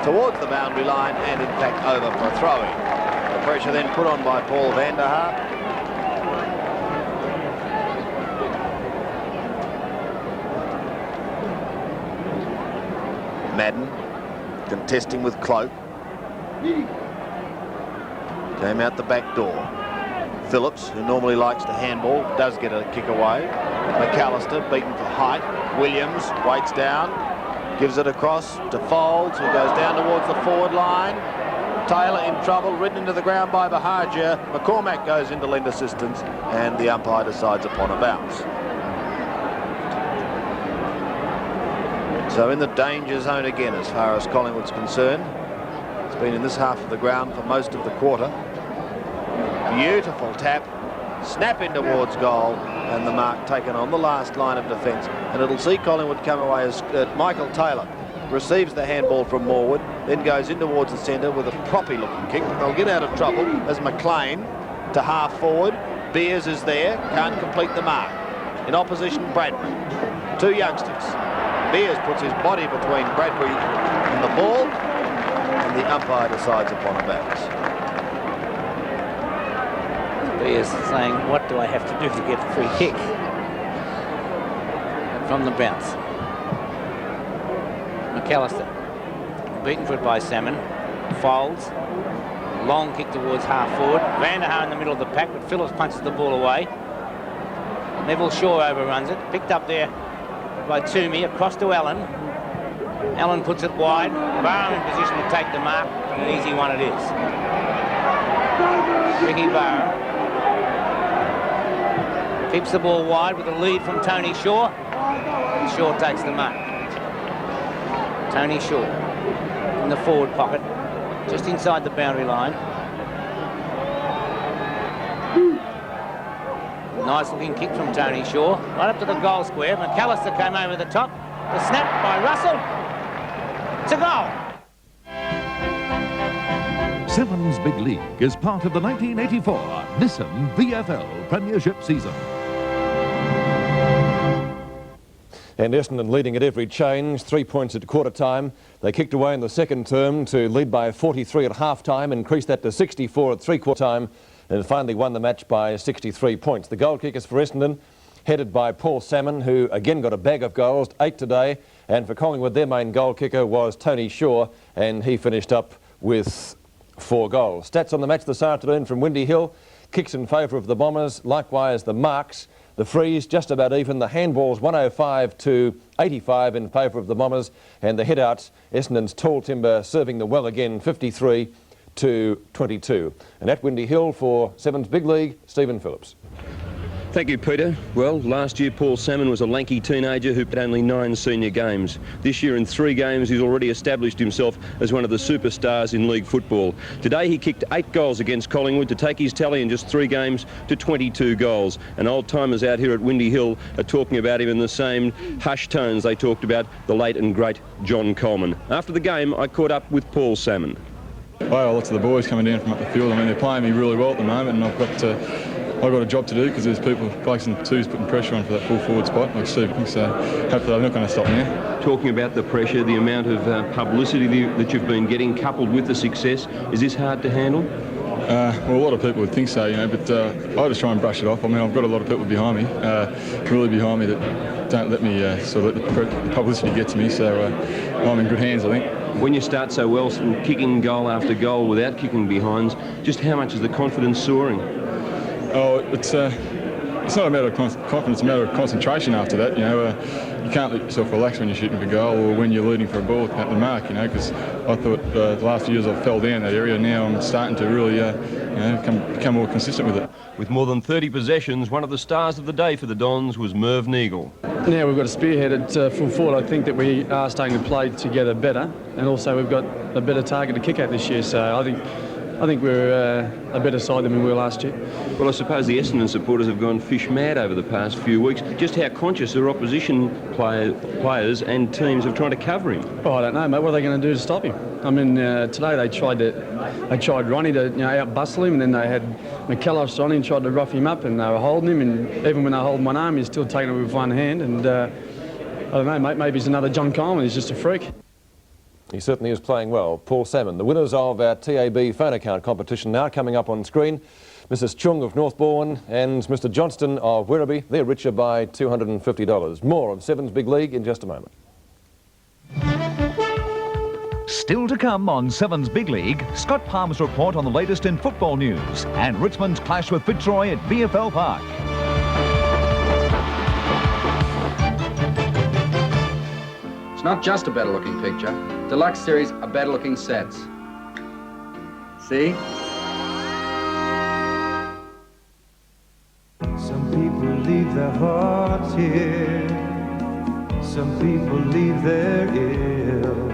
towards the boundary line and, in fact, over for a throw-in. The pressure then put on by Paul Van der Haar. Madden contesting with Cloak. Came out the back door. Phillips, who normally likes to handball, does get a kick away. McAllister beaten for height. Williams waits down, gives it across to Folds, who goes down towards the forward line. Taylor in trouble, ridden into the ground by Bahagia. McCormack goes in to lend assistance, and the umpire decides upon a bounce. So in the danger zone again as far as Collingwood's concerned. It's been in this half of the ground for most of the quarter. Beautiful tap, snap in towards goal, and the mark taken on the last line of defence. And it'll see Collingwood come away as Michael Taylor receives the handball from Morwood, then goes in towards the centre with a proppy looking kick. They'll get out of trouble as McLean to half forward. Beers is there, can't complete the mark. In opposition, Bradbury. Two youngsters. Beers puts his body between Bradbury and the ball, and the umpire decides upon a bounce. Beers saying, what do I have to do to get a free kick? From the bounce. McAllister, beaten for it by Salmon. Folds. Long kick towards half forward. Van der Haar in the middle of the pack, but Phillips punches the ball away. Neville Shaw overruns it. Picked up there by Toomey, across to Allen. Allen puts it wide. Barham in position to take the mark, and an easy one it is. Ricky Barr keeps the ball wide with a lead from Tony Shaw. And Shaw takes the mark. Tony Shaw in the forward pocket, just inside the boundary line. Nice looking kick from Tony Shaw, right up to the goal square. McAllister came over the top. The snap by Russell. It's a goal. Sevens Big League is part of the 1984 Nissan VFL Premiership season. And Essendon leading at every change, 3 points at quarter time. They kicked away in the second term to lead by 43 at half time, increased that to 64 at three-quarter time, and finally won the match by 63 points. The goal kickers for Essendon, headed by Paul Salmon, who again got a bag of goals, 8 today. And for Collingwood, their main goal kicker was Tony Shaw, and he finished up with 4 goals. Stats on the match this afternoon from Windy Hill. Kicks in favour of the Bombers, likewise the marks. The frees just about even. The handballs 105 to 85 in favour of the Bombers, and the hit-outs, Essendon's Tall Timber serving the well again, 53 to 22. And at Windy Hill for Sevens Big League, Stephen Phillips. Thank you, Peter. Well, last year Paul Salmon was a lanky teenager who played only 9 senior games. This year in 3 games he's already established himself as one of the superstars in league football. Today he kicked 8 goals against Collingwood to take his tally in just 3 games to 22 goals. And old-timers out here at Windy Hill are talking about him in the same hushed tones they talked about the late and great John Coleman. After the game I caught up with Paul Salmon. Well, lots of the boys coming down from up the field. I mean, they're playing me really well at the moment, and I've got a job to do because there's people, Blakes and Twos, putting pressure on for that full forward spot, like Steve. So hopefully they're not going to stop now. Talking about the pressure, the amount of publicity that you've been getting, coupled with the success, is this hard to handle? Well, a lot of people would think so, you know, but I just try and brush it off. I mean, I've got a lot of people behind me, really behind me, that don't let me sort of let the publicity get to me. So I'm in good hands, I think. When you start so well, kicking goal after goal without kicking behinds, just how much is the confidence soaring? Oh, it's not a matter of confidence, it's a matter of concentration after that. You know, you can't let yourself relax when you're shooting for goal or when you're leading for a ball at the mark, you know, because I thought the last few years I fell down that area. Now I'm starting to really, become more consistent with it. With more than 30 possessions, one of the stars of the day for the Dons was Merv Neagle. Now we've got a spearhead at full forward. I think that we are starting to play together better, and also we've got a better target to kick at this year. So I think we're a better side than we were last year. Well, I suppose the Essendon supporters have gone fish mad over the past few weeks. Just how conscious are opposition players and teams of trying to cover him? Oh, I don't know, mate. What are they going to do to stop him? I mean, today they tried Ronnie to out-bustle him, and then they had McAllister on him, tried to rough him up, and they were holding him. And even when they hold one arm, he's still taking it with one hand. And I don't know, mate. Maybe he's another John Coleman. He's just a freak. He certainly is playing well. Paul Salmon, the winners of our TAB phone account competition now coming up on screen. Mrs. Chung of Northbourne and Mr. Johnston of Werribee. They're richer by $250. More of Sevens Big League in just a moment. Still to come on Sevens Big League, Scott Palmer's report on the latest in football news and Richmond's clash with Fitzroy at VFL Park. It's not just a better-looking picture. Deluxe series are better-looking sets. See? Some people leave their hearts here. Some people leave their ills.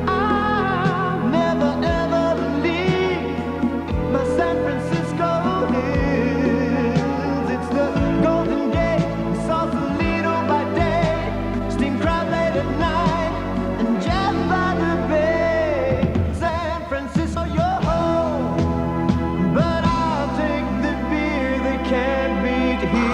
I'll never ever leave my San Francisco hills. It's the Golden Gate, Sausalito by day, steam crowd late at night, and jam by the bay. San Francisco, your home, but I'll take the beer they can't beat here.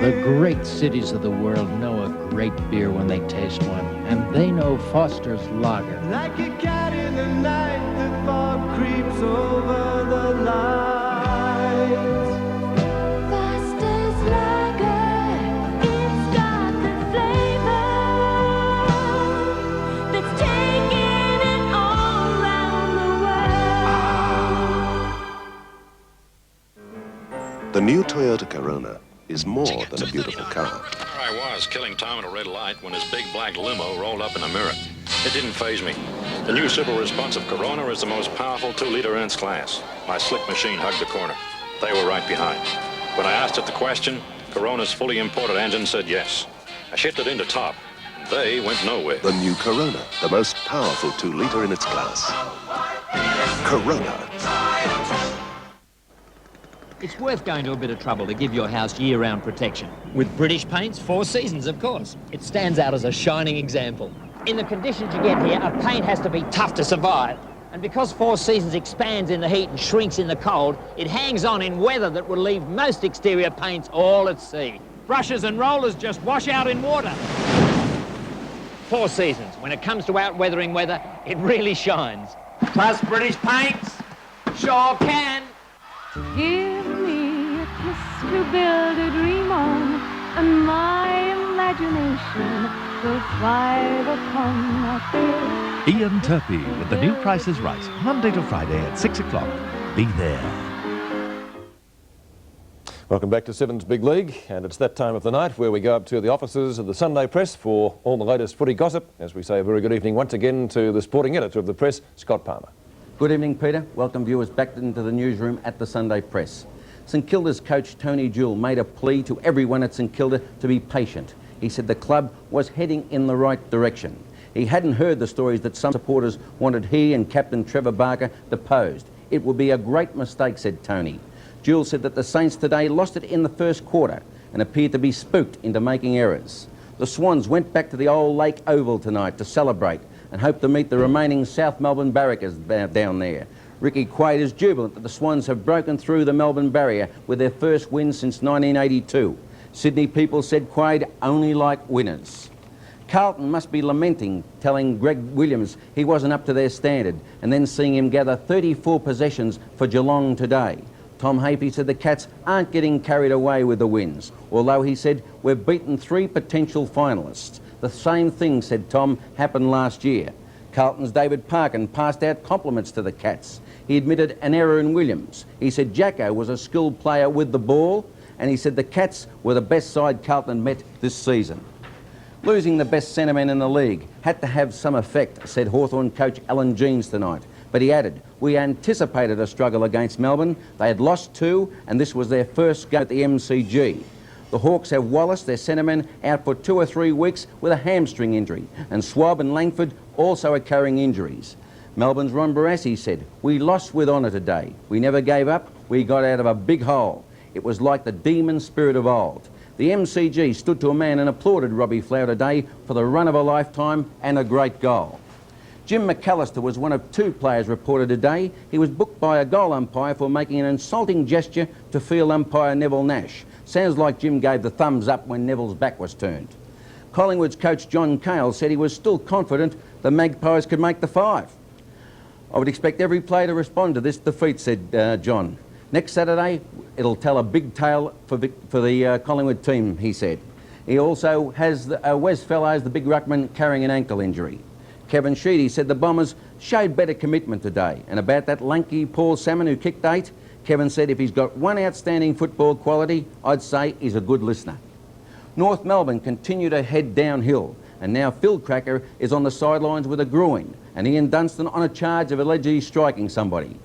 The great cities of the world know a great beer when they taste one, and they know Foster's Lager. Like a cat in the night, the fog creeps over the lights. Foster's Lager, it's got the flavor that's taking it all around the world. The new Toyota Corona is more than a beautiful car. There I was, killing time at a red light when his big black limo rolled up in the mirror. It didn't faze me. The new super responsive Corona is the most powerful 2-litre in its class. My slick machine hugged the corner. They were right behind. When I asked it the question, Corona's fully imported engine said yes. I shifted into top. They went nowhere. The new Corona, the most powerful 2-litre in its class. Corona. It's worth going to a bit of trouble to give your house year-round protection. With British paints, 4 seasons, of course. It stands out as a shining example. In the conditions you get here, a paint has to be tough to survive. And because 4 seasons expands in the heat and shrinks in the cold, it hangs on in weather that will leave most exterior paints all at sea. Brushes and rollers just wash out in water. 4 seasons. When it comes to out-weathering weather, it really shines. Plus British paints, sure can. Give me a kiss to build a dream on, and my imagination will thrive upon that day. Ian Turpie with the new Price is Right, Monday to Friday at 6 o'clock. Be there. Welcome back to Seven's Big League, and it's that time of the night where we go up to the offices of the Sunday Press for all the latest footy gossip. As we say, a very good evening once again to the sporting editor of the Press, Scott Palmer. Good evening, Peter. Welcome viewers back into the newsroom at the Sunday Press. St Kilda's coach Tony Jewell made a plea to everyone at St Kilda to be patient. He said the club was heading in the right direction. He hadn't heard the stories that some supporters wanted he and Captain Trevor Barker deposed. It would be a great mistake, said Tony. Jewell said that the Saints today lost it in the first quarter and appeared to be spooked into making errors. The Swans went back to the old Lake Oval tonight to celebrate and hope to meet the remaining South Melbourne Barrackers down there. Ricky Quaid is jubilant that the Swans have broken through the Melbourne barrier with their first win since 1982. Sydney people said Quaid only liked winners. Carlton must be lamenting, telling Greg Williams he wasn't up to their standard, and then seeing him gather 34 possessions for Geelong today. Tom Hafey said the Cats aren't getting carried away with the wins, although he said we've beaten 3 potential finalists. The same thing, said Tom, happened last year. Carlton's David Parkin passed out compliments to the Cats. He admitted an error in Williams. He said Jacko was a skilled player with the ball, and he said the Cats were the best side Carlton met this season. Losing the best centreman in the league had to have some effect, said Hawthorn coach Alan Jeans tonight. But he added, we anticipated a struggle against Melbourne. They had lost 2, and this was their first game at the MCG. The Hawks have Wallace, their centreman, out for 2 or 3 weeks with a hamstring injury, and Swab and Langford also are carrying injuries. Melbourne's Ron Barassi said, we lost with honour today. We never gave up. We got out of a big hole. It was like the demon spirit of old. The MCG stood to a man and applauded Robbie Flower today for the run of a lifetime and a great goal. Jim McAllister was one of 2 players reported today. He was booked by a goal umpire for making an insulting gesture to field umpire Neville Nash. Sounds like Jim gave the thumbs up when Neville's back was turned. Collingwood's coach John Cale said he was still confident the Magpies could make the 5. I would expect every player to respond to this defeat, said John. Next Saturday, it'll tell a big tale for the Collingwood team, he said. He also has Wes Fellows, the big ruckman, carrying an ankle injury. Kevin Sheedy said the Bombers showed better commitment today. And about that lanky Paul Salmon who kicked 8, Kevin said if he's got one outstanding football quality, I'd say he's a good listener. North Melbourne continue to head downhill, and now Phil Cracker is on the sidelines with a groin, and Ian Dunstan on a charge of allegedly striking somebody.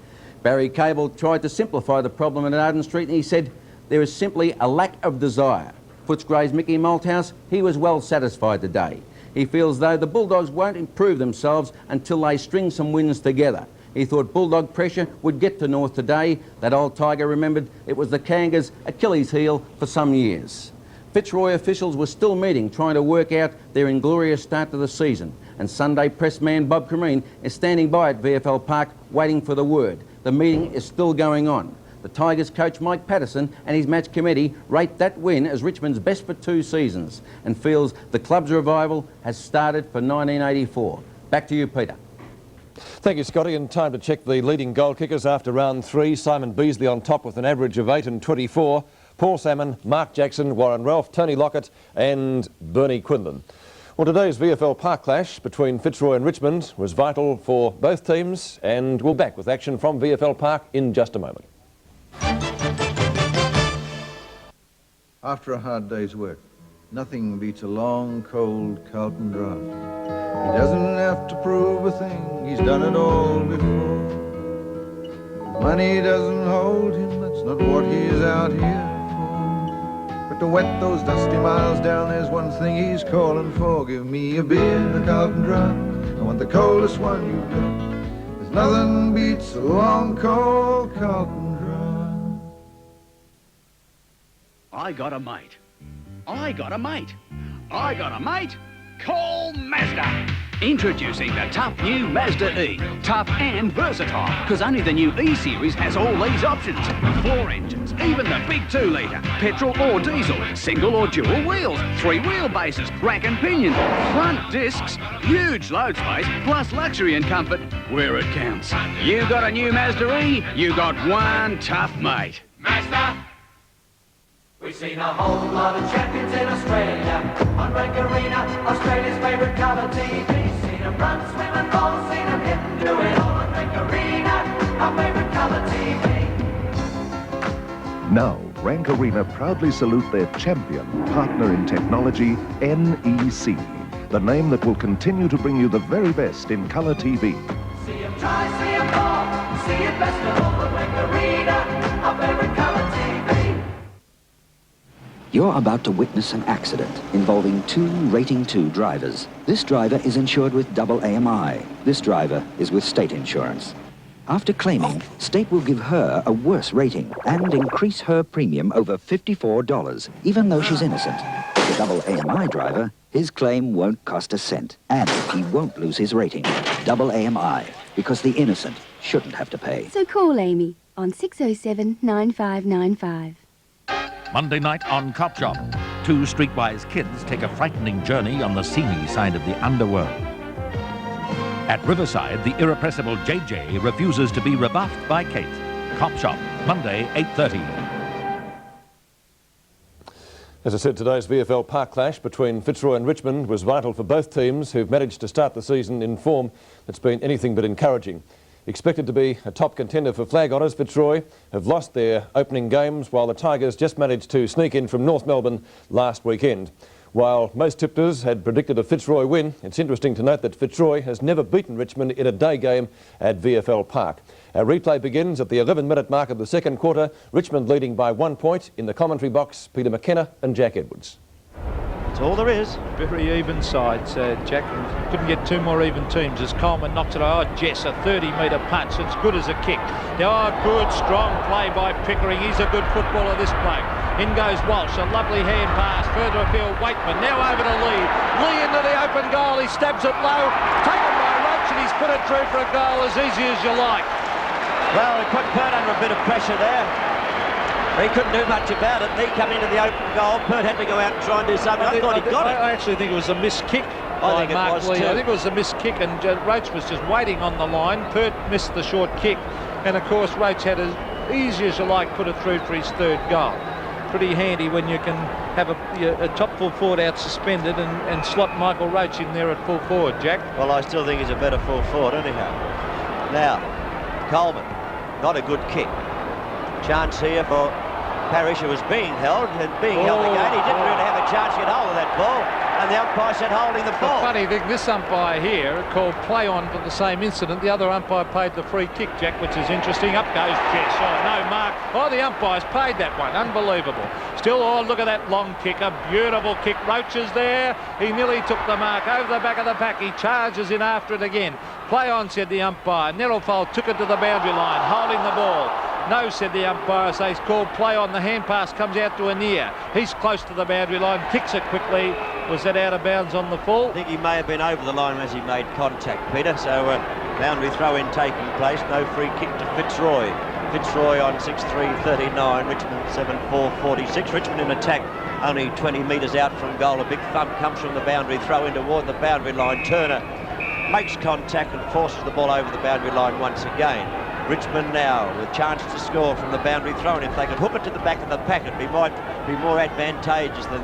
Barry Cable tried to simplify the problem at Arden Street, and he said there is simply a lack of desire. Footscray's Mickey Malthouse, he was well satisfied today. He feels though the Bulldogs won't improve themselves until they string some wins together. He thought Bulldog pressure would get to North today. That old Tiger remembered it was the Kangas' Achilles heel for some years. Fitzroy officials were still meeting, trying to work out their inglorious start to the season. And Sunday press man Bob Cremeen is standing by at VFL Park waiting for the word. The meeting is still going on. The Tigers coach Mike Patterson and his match committee rate that win as Richmond's best for 2 seasons and feels the club's revival has started for 1984. Back to you, Peter. Thank you, Scotty. And time to check the leading goal kickers after round 3. Simon Beasley on top with an average of 8 and 24. Paul Salmon, Mark Jackson, Warren Ralph, Tony Lockett and Bernie Quinlan. Well, today's VFL Park clash between Fitzroy and Richmond was vital for both teams, and we'll back with action from VFL Park in just a moment. After a hard day's work, Nothing beats a long, cold Carlton draft. He doesn't have to prove a thing, he's done it all before. Money doesn't hold him, that's not what he's out here for. But to wet those dusty miles down, there's one thing he's calling for. Give me a beer, a Carlton draft. I want the coldest one you've got. There's nothing beats a long, cold Carlton draft. I got a mate. I got a mate. I got a mate. Call Mazda. Introducing the tough new Mazda E. Tough and versatile, because only the new E-Series has all these options. 4 engines, even the big 2-litre, petrol or diesel, single or dual wheels, 3 wheelbases, rack and pinion, front discs, huge load space, plus luxury and comfort where it counts. You got a new Mazda E, you got one tough mate. Mazda! We've seen a whole lot of champions in Australia on Rank Arena, Australia's favourite colour TV. Seen them run, swim and roll, seen them hit and do it all on Rank Arena, our favourite colour TV. Now, Rank Arena proudly salute their champion, partner in technology, NEC, the name that will continue to bring you the very best in colour TV. See them try, see them fall, see it best of all on Rank Arena, our favourite colour TV. You're about to witness an accident involving 2 Rating 2 drivers. This driver is insured with double AMI. This driver is with state insurance. After claiming, state will give her a worse rating and increase her premium over $54, even though she's innocent. The double AMI driver, his claim won't cost a cent, and he won't lose his rating. Double AMI, because the innocent shouldn't have to pay. So call Amy on 607-9595. Monday night on Cop Shop, 2 streetwise kids take a frightening journey on the seamy side of the underworld. At Riverside, the irrepressible JJ refuses to be rebuffed by Kate. Cop Shop, Monday, 8:30. As I said, today's VFL Park clash between Fitzroy and Richmond was vital for both teams, who've managed to start the season in form that's been anything but encouraging. Expected to be a top contender for flag honours, Fitzroy have lost their opening games, while the Tigers just managed to sneak in from North Melbourne last weekend. While most tipsters had predicted a Fitzroy win, it's interesting to note that Fitzroy has never beaten Richmond in a day game at VFL Park. Our replay begins at the 11-minute mark of the second quarter, Richmond leading by 1 point. In the commentary box, Peter McKenna and Jack Edwards. That's all there is. Very even sides, Jack. Couldn't get 2 more even teams as Coleman knocks it. Oh, Jess, a 30-metre punch. It's good as a kick. Oh, good, strong play by Pickering. He's a good footballer, this bloke. In goes Walsh, a lovely hand pass. Further afield, Waitman. Now over to Lee. Lee into the open goal. He stabs it low. Taken by Roach, and he's put it through for a goal as easy as you like. Well, he put Pert under a bit of pressure there. He couldn't do much about it. Lee come into the open goal. Pert had to go out and try and do something. I thought he got it. I actually think it was a missed kick by Mark Lee. I think it was a missed kick, and Roach was just waiting on the line. Pert missed the short kick, and of course Roach had as easy as you like put it through for his 3rd goal. Pretty handy when you can have a top full forward out suspended and slot Michael Roach in there at full forward, Jack. Well, I still think he's a better full forward anyhow. Now, Coleman, not a good kick. Chance here for Parrish, who was being held and being held again. He didn't really have a chance to get hold of that ball, and the umpire said holding the ball. The funny thing, this umpire here called play on for the same incident. The other umpire paid the free kick, Jack, which is interesting. Up goes Jess. Oh, no mark. Oh, the umpire's paid that one. Unbelievable. Still, oh, look at that long kick. A beautiful kick. Roach is there. He nearly took the mark over the back of the pack. He charges in after it again. Play on, said the umpire. Nettlefeld took it to the boundary line, holding the ball. No, said the umpire, so he's called play on. The hand pass comes out to Anir. He's close to the boundary line, kicks it quickly. Was that out of bounds on the full? I think he may have been over the line as he made contact, Peter. So boundary throw-in taking place. No free kick to Fitzroy. Fitzroy on 6-3-39, Richmond 7-4-46. Richmond in attack, only 20 metres out from goal. A big thump comes from the boundary throw-in toward the boundary line. Turner makes contact and forces the ball over the boundary line once again. Richmond now with chance to score from the boundary throw-in. If they could hook it to the back of the packet, it might be more advantageous than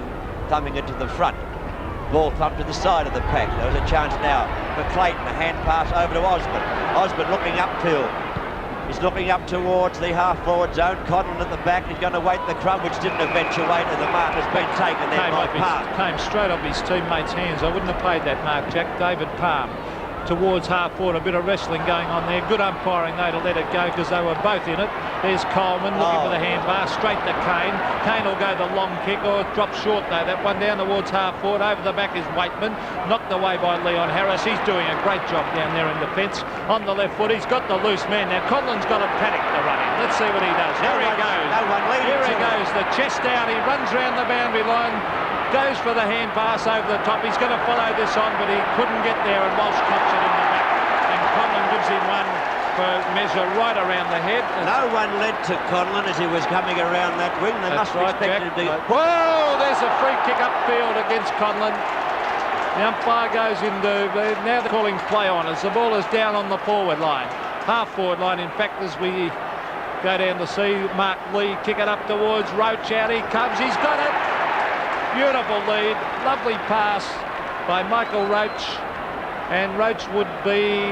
thumbing it to the front. Ball thumped to the side of the pack. There was a chance now for Clayton. A hand pass over to Osborne. Osborne looking upfield. He's looking up towards the half-forward zone. Collingwood at the back. He's going to wait the crumb, which didn't eventuate, and the mark has been taken there by Palm. Came straight off his teammate's hands. I wouldn't have played that mark, Jack. David Palm towards half-forward. A bit of wrestling going on there. Good umpiring, though, to let it go because they were both in it. There's Coleman looking for the handbar. Straight to Kane. Kane will go the long kick, or drop short, though. That one down towards half-forward. Over the back is Waitman. Knocked away by Leon Harris. He's doing a great job down there in defence. On the left foot, he's got the loose man. Now, Conlon's got a panic to run in. Let's see what he does. Here he goes. Here he goes. The chest down. He runs round the boundary line. Goes for the hand pass over the top. He's going to follow this on, but he couldn't get there, and Walsh cops it in the back. And Conlon gives him one for measure right around the head. No one led to Conlon as he was coming around that wing. They must have expected him to... Whoa! There's a free kick upfield against Conlon. The umpire goes into... Now they're calling play on as the ball is down on the forward line. Half-forward line, in fact, as we go down to see Mark Lee kick it up towards Roach. Out he comes. He's got it. Beautiful lead, lovely pass by Michael Roach, and Roach would be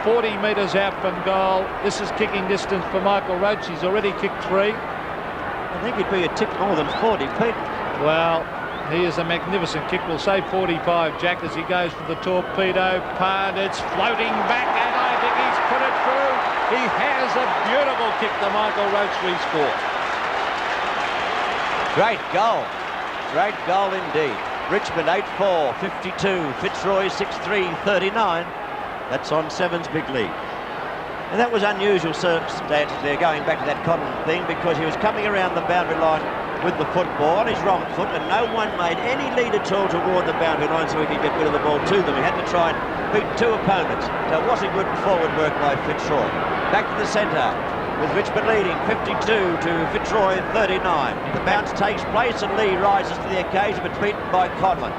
40 metres out from goal. This is kicking distance for Michael Roach. He's already kicked 3. I think he'd be a tick more than 40, Pete. Well, he is a magnificent kick. We'll say 45, Jack, as he goes for the torpedo. Pard, it's floating back, and I think he's put it through. He has a beautiful kick to Michael Roach, we score. Great goal. Great goal indeed. Richmond 8-4, 52. Fitzroy 6-3, 39. That's on Sevens big lead. And that was unusual circumstances there, going back to that Cotton thing, because he was coming around the boundary line with the football on his wrong foot, and no one made any lead at all toward the boundary line so he could get rid of the ball to them. He had to try and beat 2 opponents. So it wasn't good forward work by Fitzroy. Back to the centre, with Richmond leading 52 to Fitzroy 39. The bounce takes place and Lee rises to the occasion, but beaten by Coleman.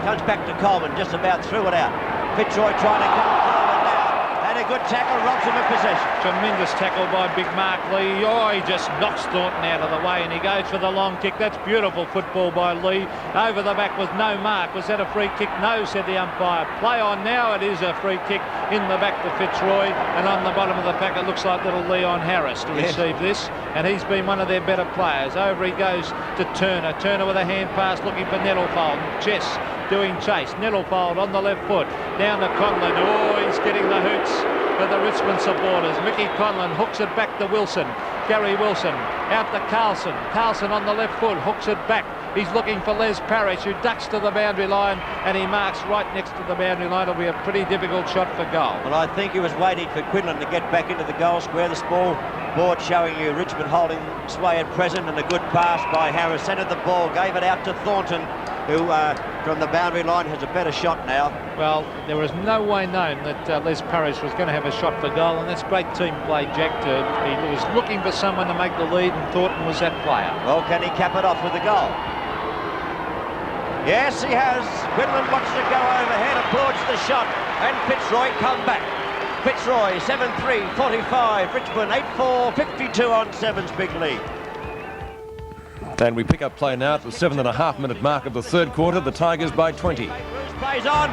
Comes back to Coleman, just about threw it out. Fitzroy trying to come Coleman now, and a good tackle robs him of possession. Tremendous tackle by Big Mark Lee. Oh, he just knocks Thornton out of the way, and he goes for the long kick. That's beautiful football by Lee. Over the back with no mark. Was that a free kick? No, said the umpire. Play on now. It is a free kick in the back to Fitzroy, and on the bottom of the pack it looks like little Leon Harris to receive this, and he's been one of their better players. Over he goes to Turner. Turner with a hand pass looking for Nettlefold. Jess doing chase. Nettlefold on the left foot. Down to Conlon. Oh, he's getting the hoots for the Richmond supporters. Mickey Conlon hooks it back to Wilson. Gary Wilson out to Carlton. Carlton on the left foot hooks it back. He's looking for Les Parrish, who ducks to the boundary line, and he marks right next to the boundary line. It'll be a pretty difficult shot for goal. Well, I think he was waiting for Quinlan to get back into the goal square. The small board showing you Richmond holding sway at present, and a good pass by Harris. Centred the ball, gave it out to Thornton, who from the boundary line has a better shot now. Well, there was no way known that Les Parrish was going to have a shot for goal, and that's great team play, Jack. He was looking for someone to make the lead, and Thornton was that player. Well, can he cap it off with the goal? Yes, he has. Quinlan wants to go overhead, applauds the shot, and Fitzroy come back. Fitzroy 7-3, 45. Richmond 8-4, 52 on Sevens big lead. And we pick up play now at the 7.5-minute mark of the third quarter. The Tigers by 20. Plays on.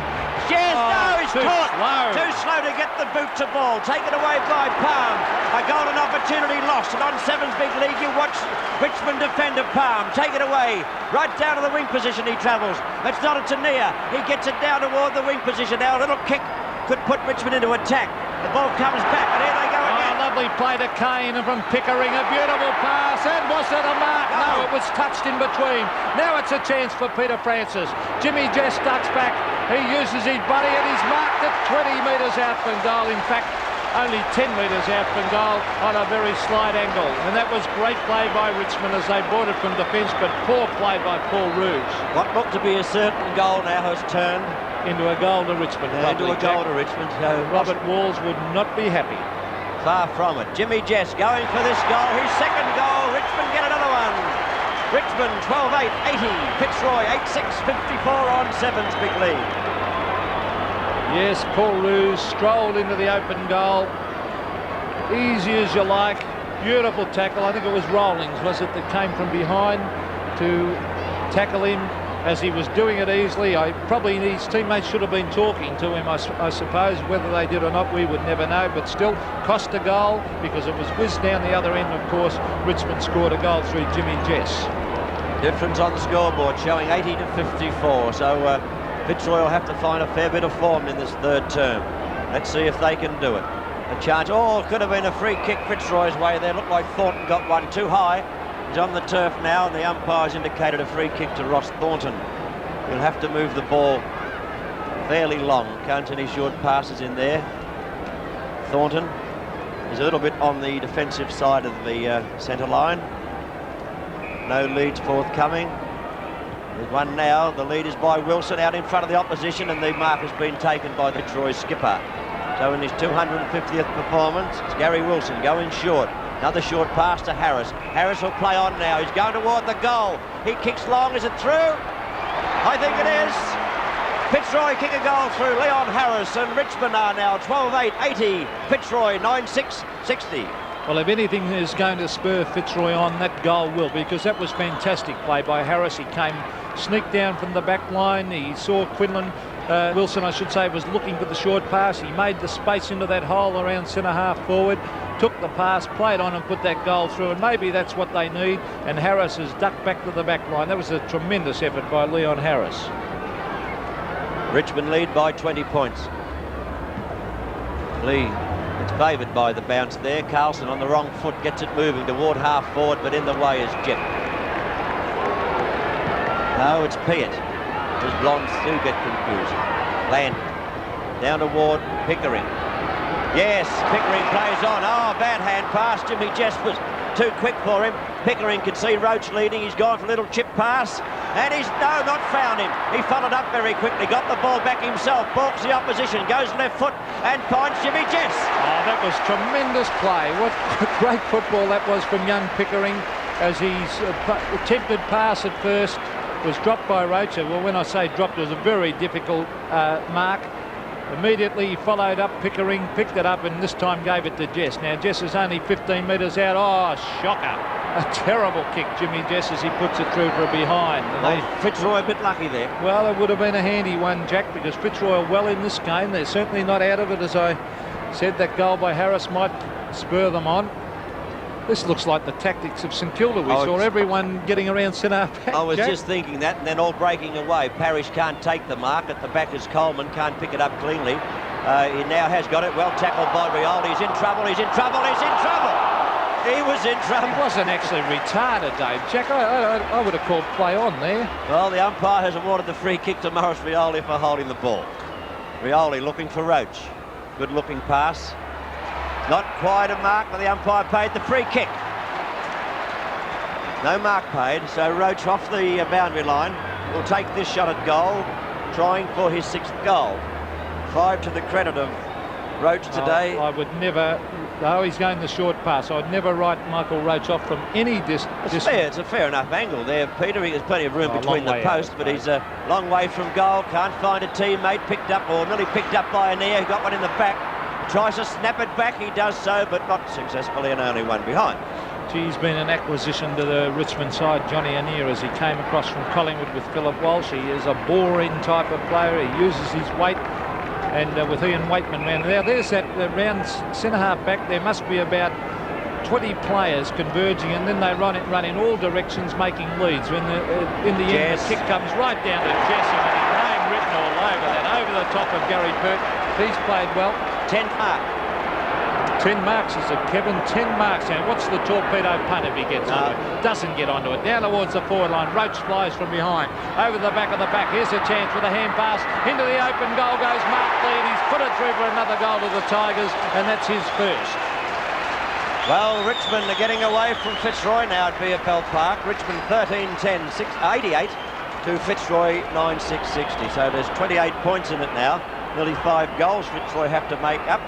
Yes, no, he's caught. Too slow to get the boot to ball. Taken away by Palm. A golden opportunity lost. And on Sevens big league, you watch Richmond defender Palm. Take it away. Right down to the wing position he travels. It's not a Tania. He gets it down toward the wing position. Now a little kick could put Richmond into attack. The ball comes back, and here they go again. Lovely play to Kane, and from Pickering, a beautiful pass. And was it a mark? No, it was touched in between. Now it's a chance for Peter Francis. Jimmy Jess ducks back. He uses his body, and he's marked at 20 metres out from goal. In fact, only 10 metres out from goal on a very slight angle. And that was great play by Richmond as they brought it from defence, but poor play by Paul Rouge. What looked to be a certain goal now has turned into a goal to Richmond. Into a goal to Richmond. So Robert Walls would not be happy. Far from it. Jimmy Jess going for this goal. His second goal. Richmond get another one. Richmond 12-8, 80. Fitzroy 8-6, 54 on Sevens big lead. Yes, Paul Rouge strolled into the open goal. Easy as you like. Beautiful tackle. I think it was Rawlings, was it, that came from behind to tackle him. as he was doing it easily. Probably his teammates should have been talking to him, I suppose. Whether they did or not, we would never know, but still cost a goal because it was whizzed down the other end. Of course, Richmond scored a goal through Jimmy Jess. Difference on the scoreboard showing 80 to 54, so Fitzroy will have to find a fair bit of form in this third term. Let's see if they can do it. A charge, oh, could have been a free kick Fitzroy's way there. Looked like Thornton got one too high. He's on the turf now, and the umpire's indicated a free kick to Ross Thornton. He'll have to move the ball fairly long. Can't any short passes in there. Thornton is a little bit on the defensive side of the centre line. No leads forthcoming. There's one now. The lead is by Wilson out in front of the opposition, and the mark has been taken by the Fitzroy skipper. So in his 250th performance, it's Gary Wilson going short. Another short pass to Harris. Harris will play on now. He's going toward the goal. He kicks long. Is it through? I think it is. Fitzroy kick a goal through. Leon Harris, and Richmond are now 12-8, 80. Fitzroy 9-6, 60. Well, if anything is going to spur Fitzroy on, that goal will, because that was fantastic play by Harris. He came, sneaked down from the back line. He saw Quinlan, Wilson, I should say, was looking for the short pass. He made the space into that hole around centre half forward, took the pass, played on and put that goal through, and maybe that's what they need. And Harris has ducked back to the back line. That was a tremendous effort by Leon Harris. Richmond lead by 20 points. Lee, it's favoured by the bounce there. Carlton on the wrong foot gets it moving toward half forward, but in the way is Jet. No, it's Piatt. His blondes do get confused. Land down toward Pickering. Yes, Pickering plays on. Oh, bad hand pass. Jimmy Jess was too quick for him. Pickering could see Roach leading. He's gone for a little chip pass. And he's, no, not found him. He followed up very quickly, got the ball back himself, balks the opposition, goes left foot and finds Jimmy Jess. Oh, that was tremendous play. What great football that was from young Pickering, as his attempted pass at first was dropped by Roach. Well, when I say dropped, it was a very difficult mark. Immediately he followed up Pickering, picked it up, and this time gave it to Jess. Now Jess is only 15 metres out. Oh, shocker. A terrible kick, Jimmy Jess, as he puts it through for a behind. Fitzroy a bit lucky there. Well, it would have been a handy one, Jack, because Fitzroy are well in this game. They're certainly not out of it. As I said, that goal by Harris might spur them on. This looks like the tactics of St Kilda. We saw everyone getting around centre back. I was Jack. just thinking that, and then all breaking away. Parrish can't take the mark. At the back is Coleman, can't pick it up cleanly. He now has got it. Well tackled by Rialdi. He's in trouble, he's in trouble, he's in trouble! He was in trouble. He wasn't actually retarded, Dave. Jack, I would have called play on there. Well, the umpire has awarded the free kick to Maurice Rialdi for holding the ball. Rialdi looking for Roach. Good looking pass. Not quite a mark, but the umpire paid the free kick. No mark paid, so Roach off the boundary line will take this shot at goal, trying for his 6th goal. 5 to the credit of Roach today. I would never. Oh, he's going the short pass. I'd never write Michael Roach off from any distance. It's a fair enough angle there, Peter. There's plenty of room between the posts, but he's a long way from goal. Can't find a teammate. Picked up, or nearly picked up by Anea, who got one in the back. Tries to snap it back. He does so, but not successfully, and only one behind. He's been an acquisition to the Richmond side, Johnny Anea, as he came across from Collingwood with Philip Walsh. He is a boring type of player. He uses his weight. And with Ian Waitman round there, there's that round centre half back. There must be about 20 players converging, and then they run in all directions, making leads. When in the end, the kick comes right down to Jesse, and his name written all over that, over the top of Gary Pert. He's played well. 10 mark. 10 marks, is it, Kevin? 10 marks. Now, what's the torpedo punt if he gets onto it? Doesn't get onto it. Down towards the forward line. Roach flies from behind. Over the back of the back. Here's a chance with a hand pass. Into the open goal goes Mark Lead. He's put it through for another goal to the Tigers, and that's his first. Well, Richmond are getting away from Fitzroy now at VFL Park. Richmond 13-10, 88 to Fitzroy 9-6-60. So there's 28 points in it now. Nearly 5 goals Fitzroy have to make up.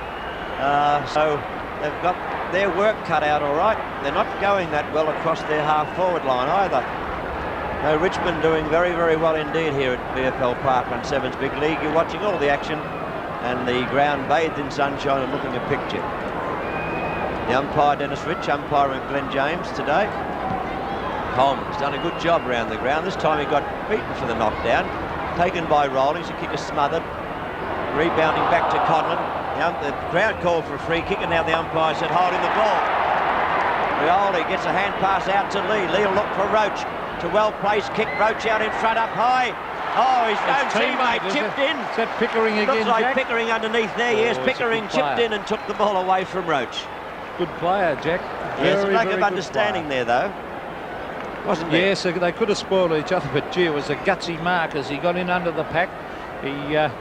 So they've got their work cut out all right. They're not going that well across their half-forward line either. No, Richmond doing very, very well indeed here at VFL Park on Sevens Big League. You're watching all the action and the ground bathed in sunshine and looking a picture. The umpire, Dennis Rich, umpiring Glenn James today. Coleman's done a good job around the ground. This time he got beaten for the knockdown. Taken by Rawlings, the kicker smothered. Rebounding back to Conlon. Now the crowd called for a free kick, and now the umpire said holding the ball. Rioli gets a hand pass out to Lee. Lee will look for Roach. To well-placed kick. Roach out in front up high. Oh, his own teammate chipped in. Is that Pickering again, Looks like Jack? Pickering underneath there. Yes, Pickering chipped in and took the ball away from Roach. Good player, Jack. Yes, a lack very of good understanding player. there, though. Wasn't there? Yes, they could have spoiled each other, but gee, it was a gutsy mark as he got in under the pack. In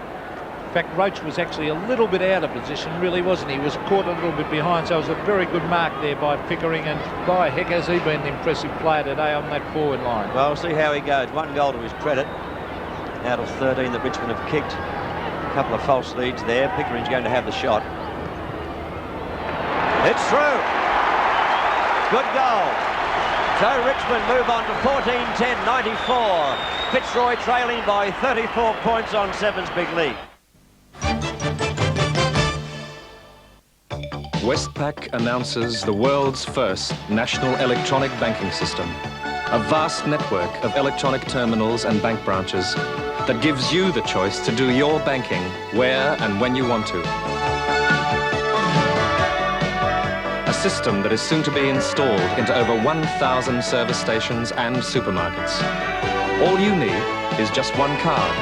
fact, Roach was actually a little bit out of position, really wasn't he? He was caught a little bit behind, so it was a very good mark there by Pickering, and by heck has he been an impressive player today on that forward line. Well, we'll see how he goes. 1 goal to his credit. Out of 13 that Richmond have kicked. A couple of false leads there. Pickering's going to have the shot. It's through. Good goal. So Richmond move on to 14-10, 94. Fitzroy trailing by 34 points on Sevens big lead. Westpac announces the world's first national electronic banking system. A vast network of electronic terminals and bank branches that gives you the choice to do your banking where and when you want to. A system that is soon to be installed into over 1,000 service stations and supermarkets. All you need is just one card.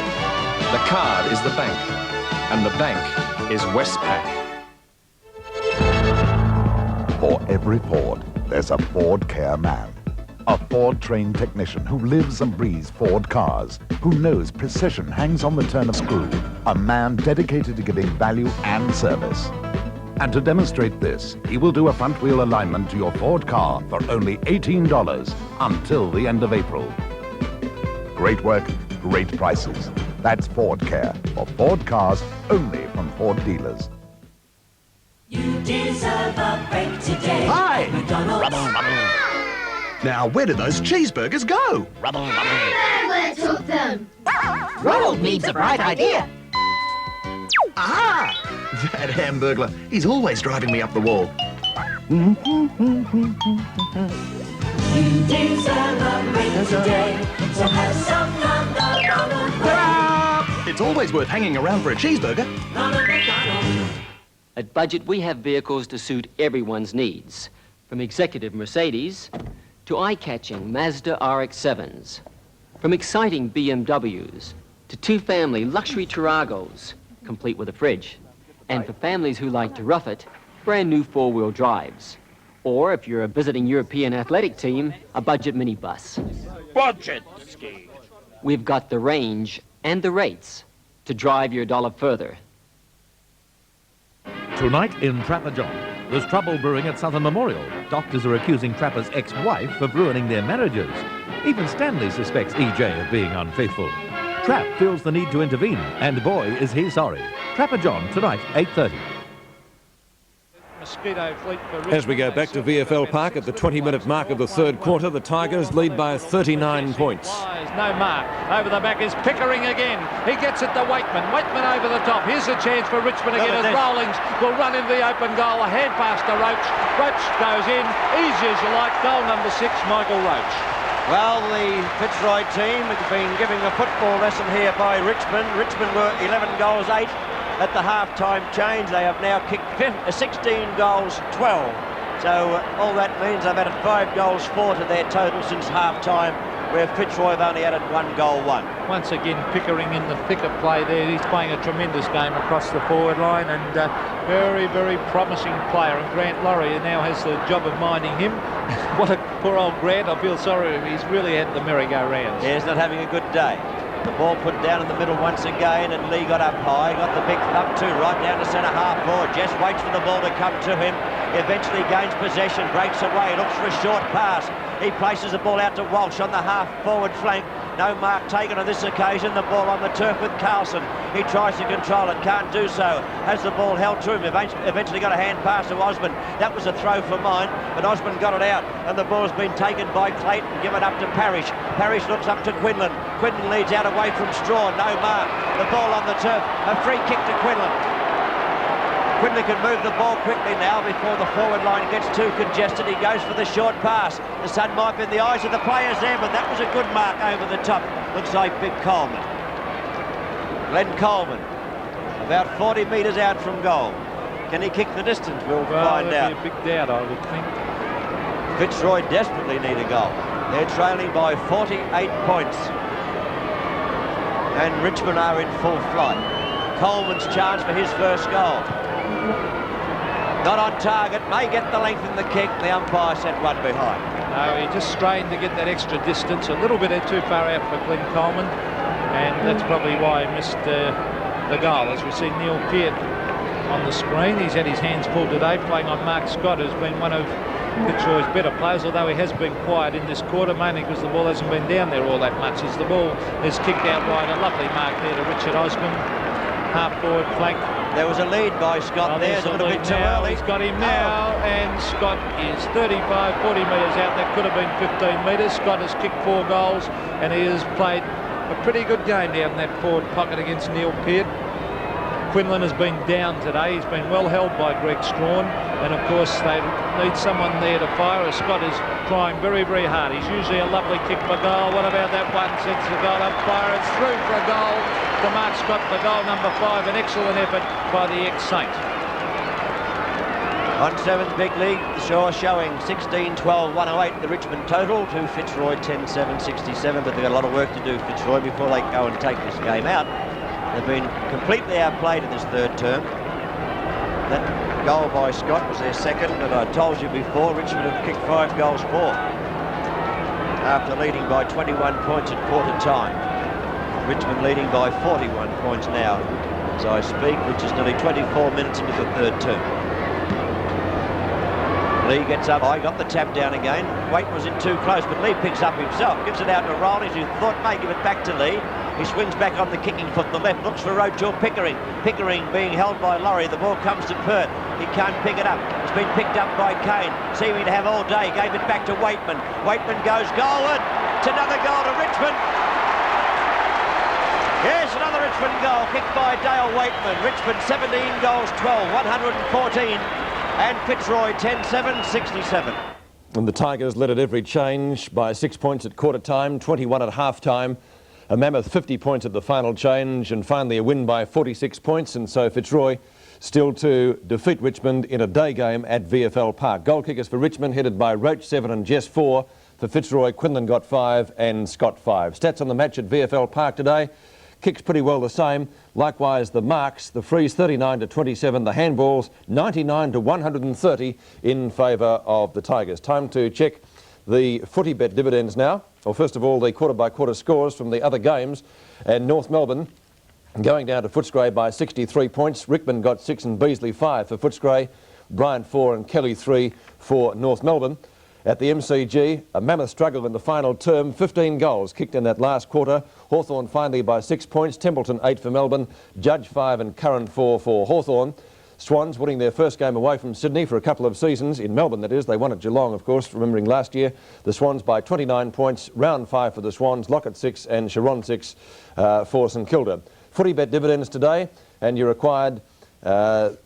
The card is the bank, and the bank is Westpac. For every Ford, there's a Ford Care man. A Ford-trained technician who lives and breathes Ford cars, who knows precision hangs on the turn of screw. A man dedicated to giving value and service. And to demonstrate this, he will do a front wheel alignment to your Ford car for only $18 until the end of April. Great work, great prices. That's Ford Care for Ford cars only from Ford dealers. You deserve a break today. Hi! McDonald's. Now, where did those cheeseburgers go? Whoever took them. Ronald needs a bright idea. Aha! That hamburglar, he's always driving me up the wall. You deserve a break today. So have some Ronald. It's always worth hanging around for a cheeseburger. Ronald McDonald. At Budget, we have vehicles to suit everyone's needs, from executive Mercedes to eye-catching Mazda RX-7s, from exciting BMWs to two-family luxury Taragos, complete with a fridge, and for families who like to rough it, brand new four-wheel drives. Or if you're a visiting European athletic team, a Budget minibus. Budget! We've got the range and the rates to drive your dollar further. Tonight in Trapper John, there's trouble brewing at Southern Memorial. Doctors are accusing Trapper's ex-wife of ruining their marriages. Even Stanley suspects EJ of being unfaithful. Trap feels the need to intervene, and boy, is he sorry. Trapper John, tonight, 8:30. Mosquito fleet for Richmond. As we go back to VFL Park at the 20-minute mark of the third quarter, the Tigers lead by 39 points. No mark. Over the back is Pickering again. He gets it to Waitman. Waitman over the top. Here's a chance for Richmond again as Rawlings will run into the open goal. A hand pass to Roach. Roach goes in. Easy as you like. Goal number 6, Michael Roach. Well, the Fitzroy team has been giving a football lesson here by Richmond. Richmond were 11 goals 8 at the half-time change. They have now kicked 16 goals 12. So all that means they've added 5 goals 4 to their total since half-time, where Fitzroy have only added 1 goal 1. Once again, Pickering in the thick of play there. He's playing a tremendous game across the forward line, and very, very promising player. And Grant Laurie now has the job of minding him. What a poor old Grant. I feel sorry for him. He's really had the merry-go-rounds. Yeah, he's not having a good day. The ball put down in the middle once again, and Lee got up high, got the big thump too, right down to centre half forward. Jess waits for the ball to come to him, eventually gains possession, breaks away, looks for a short pass. He places the ball out to Walsh on the half forward flank. No mark taken on this occasion. The ball on the turf with Carlton. He tries to control it, can't do so. Has the ball held to him, eventually got a hand pass to Osborne. That was a throw for mine, but Osborne got it out, and the ball's been taken by Clayton, given up to Parrish. Parrish looks up to Quinlan. Quinlan leads out away from Straw, no mark. The ball on the turf, a free kick to Quinlan. Quinlan can move the ball quickly now before the forward line gets too congested. He goes for the short pass. The sun might be in the eyes of the players there, but that was a good mark over the top. Looks like Big Coleman. Glenn Coleman, about 40 metres out from goal. Can he kick the distance? We'll find out. Be a big doubt, I would think. Fitzroy desperately need a goal. They're trailing by 48 points. And Richmond are in full flight. Coleman's chance for his first goal. Not on target, may get the length in the kick. The umpire said one behind. No, he just strained to get that extra distance. A little bit too far out for Glenn Coleman. And that's probably why he missed the goal. As we see Neil Peart on the screen, he's had his hands pulled today, playing on Mark Scott, who's been one of Fitzroy's better players, although he has been quiet in this quarter, mainly because the ball hasn't been down there all that much. As the ball is kicked out wide, a lovely mark there to Richard Osman, half-forward flank. There was a lead by Scott there, a little bit too early. He's got him now, and Scott is 35, 40 metres out. That could have been 15 metres. Scott has kicked 4 goals, and he has played a pretty good game down in that forward pocket against Neil Peart. Quinlan has been down today. He's been well held by Greg Strawn, and of course they need someone there to fire. As Scott is trying very, very hard. He's usually a lovely kick for goal. What about that one? Sends the goal up, fire. It's through for a goal to Mark Scott for goal number 5. An excellent effort by the ex-Saint. On 7th big league, the Shore showing 16-12-108 the Richmond total to Fitzroy 10-7-67, but they've got a lot of work to do, Fitzroy, before they go and take this game out. They've been completely outplayed in this third term. That goal by Scott was their second, but I told you before, Richmond have kicked 5 goals more after leading by 21 points at quarter time. Richmond leading by 41 points now as I speak, which is nearly 24 minutes into the third term. Lee gets up high, got the tap down again. Waite was in too close, but Lee picks up himself, gives it out to Rowley, who thought may give it back to Lee. He swings back on the kicking foot, the left, looks for Rochelle Pickering. Pickering being held by Laurie. The ball comes to Pert. He can't pick it up. It's been picked up by Kane, seeming to have all day. Gave it back to Waitman. Waitman goes goalward. It's another goal to Richmond. Yes, another Richmond goal kicked by Dale Waitman. Richmond 17 goals, 12, 114. And Fitzroy 10-7-67. And the Tigers led at every change by 6 points at quarter time, 21 at half time. A mammoth 50 points at the final change, and finally a win by 46 points. And so Fitzroy still to defeat Richmond in a day game at VFL Park. Goal kickers for Richmond headed by Roach 7 and Jess 4. For Fitzroy, Quinlan got 5 and Scott 5. Stats on the match at VFL Park today. Kicks pretty well the same. Likewise the marks, the frees 39-27, the handballs 99-130 in favour of the Tigers. Time to check the footy bet dividends now. Well, first of all, the quarter-by-quarter scores from the other games. And North Melbourne going down to Footscray by 63 points. Rickman got 6 and Beasley 5 for Footscray. Bryant 4 and Kelly 3 for North Melbourne. At the MCG, a mammoth struggle in the final term. 15 goals kicked in that last quarter. Hawthorn finally by 6 points. Templeton 8 for Melbourne. Judge 5 and Curran 4 for Hawthorn. Swans winning their first game away from Sydney for a couple of seasons, in Melbourne that is. They won at Geelong, of course, remembering last year. The Swans by 29 points, round 5 for the Swans, Lockett 6 and Sharon 6 for St Kilda. Footy bet dividends today, and you're required,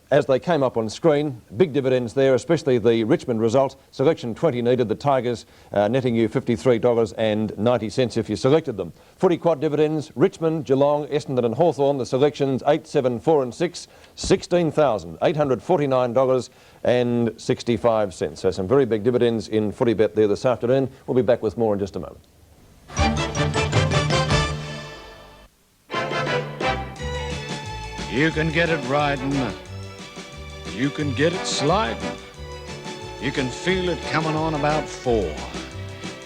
as they came up on screen, big dividends there, especially the Richmond result. Selection 20 needed, the Tigers netting you $53.90 if you selected them. Footy quad dividends, Richmond, Geelong, Essendon and Hawthorn, the selections 8, 7, 4 and 6, $16,849.65. So some very big dividends in footy bet there this afternoon. We'll be back with more in just a moment. You can get it riding, you can get it sliding, you can feel it coming on about 4.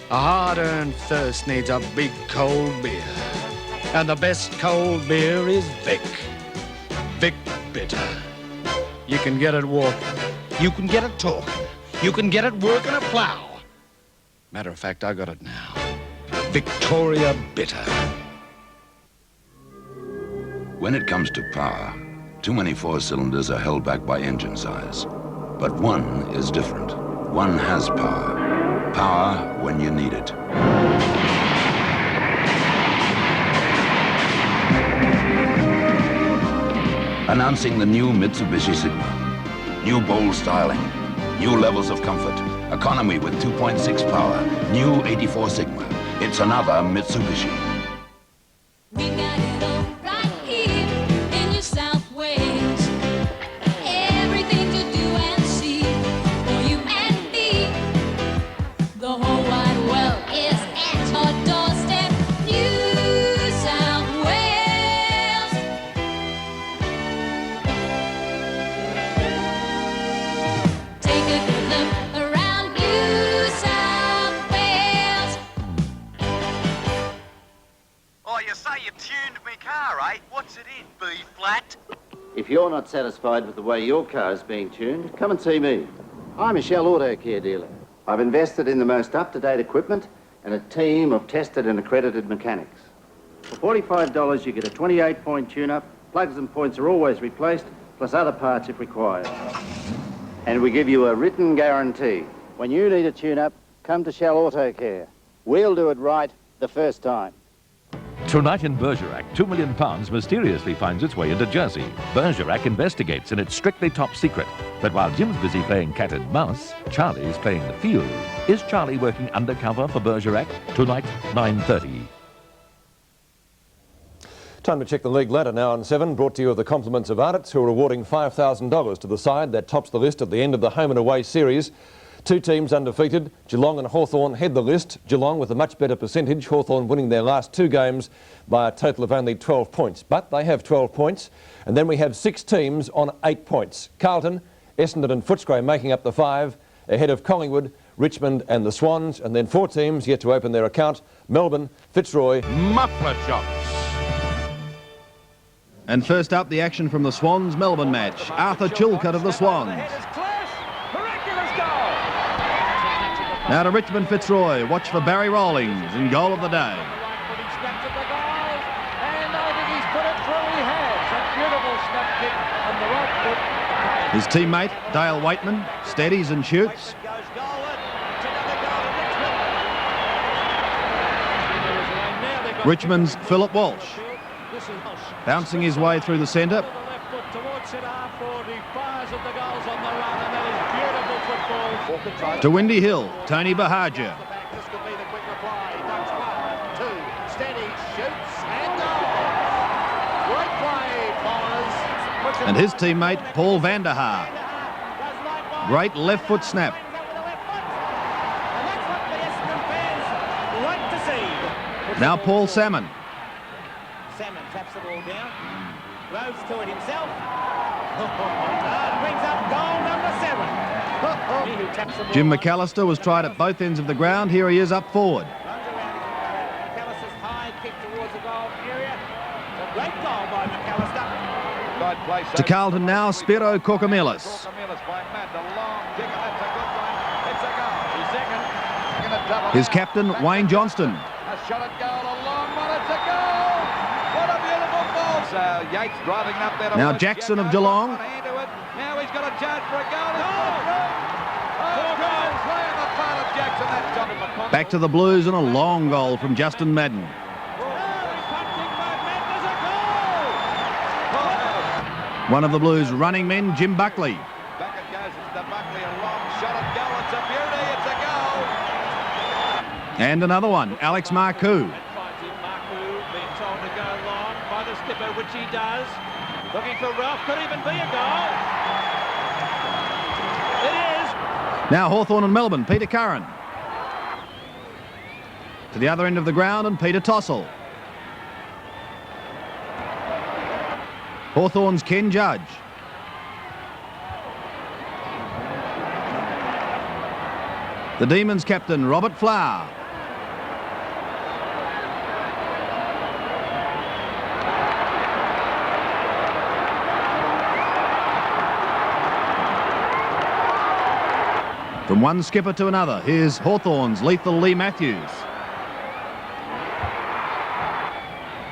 A hard-earned thirst needs a big cold beer, and the best cold beer is Vic. Vic Bitter. You can get it walking, you can get it talking, you can get it working a plow. Matter of fact, I got it now. Victoria Bitter. When it comes to power, too many 4-cylinders are held back by engine size. But one is different. One has power. Power when you need it. Announcing the new Mitsubishi Sigma. new bold styling, new levels of comfort, economy with 2.6 power, new 84 Sigma. It's another Mitsubishi. We got it all right here in New South Wales. Everything to do and see for you and me. The whole wide world is at our doorstep. New South Wales. Take a good look around New South Wales. Oh, you say you tuned me car, eh? What's it in, B flat? If you're not satisfied with the way your car is being tuned, come and see me. I'm a Shell Auto Care dealer. I've invested in the most up-to-date equipment and a team of tested and accredited mechanics. For $45, you get a 28-point tune-up, plugs and points are always replaced, plus other parts if required. And we give you a written guarantee. When you need a tune-up, come to Shell Auto Care. We'll do it right the first time. Tonight in Bergerac, £2 million mysteriously finds its way into Jersey. Bergerac investigates, and it's strictly top secret. But while Jim's busy playing cat and mouse, Charlie's playing the field. Is Charlie working undercover for Bergerac? Tonight, 9:30. Time to check the league ladder now on 7, brought to you with the compliments of Arnott's, who are awarding $5,000 to the side that tops the list at the end of the home and away series. Two teams undefeated. Geelong and Hawthorn head the list. Geelong with a much better percentage. Hawthorn winning their last 2 games by a total of only 12 points. But they have 12 points. And then we have 6 teams on 8 points. Carlton, Essendon and Fitzroy making up the 5, ahead of Collingwood, Richmond and the Swans. And then 4 teams yet to open their account. Melbourne, Fitzroy. Muffler chops. And first up, the action from the Swans-Melbourne match. Arthur Chilcott of the Swans. Now to Richmond Fitzroy. Watch for Barry Rawlings in goal of the day. His teammate, Dale Waitman, steadies and shoots. Richmond's Philip Walsh. Bouncing his way through the centre. To Windy Hill, Tony Bahagia. And his teammate, Paul van der Haar. Great left foot snap. Now Paul Salmon. Salmon taps the ball down. Rose to it himself. Brings up goal number 7. Jim McAllister was tried at both ends of the ground. Here he is up forward. McAllister's high kick towards the goal area. It's a great goal by McAllister. To Carlton now, Spiro Korkamilis. His captain, Wayne Johnston. Shot at goal, a long one, it's a goal! What a beautiful ball! So Yates driving up there. Now Jackson of Geelong. Now he's got a chance for a goal. Oh, goal! Play on the part of Jackson. That's Jonathan. Back to the Blues and a long goal from Justin Madden. One of the Blues' running men, Jim Buckley. Back it goes to Buckley, a long shot at goal. It's a beauty, it's a goal! And another one, Alex Marcoux. Marcoux being told to go long by the skipper, which he does. Looking for Ralph, could even be a goal. It is. Now Hawthorn and Melbourne, Peter Curran. To the other end of the ground and Peter Tossell. Hawthorn's Ken Judge. The Demons captain, Robert Flower. From one skipper to another, here's Hawthorn's Lethal Lee Matthews.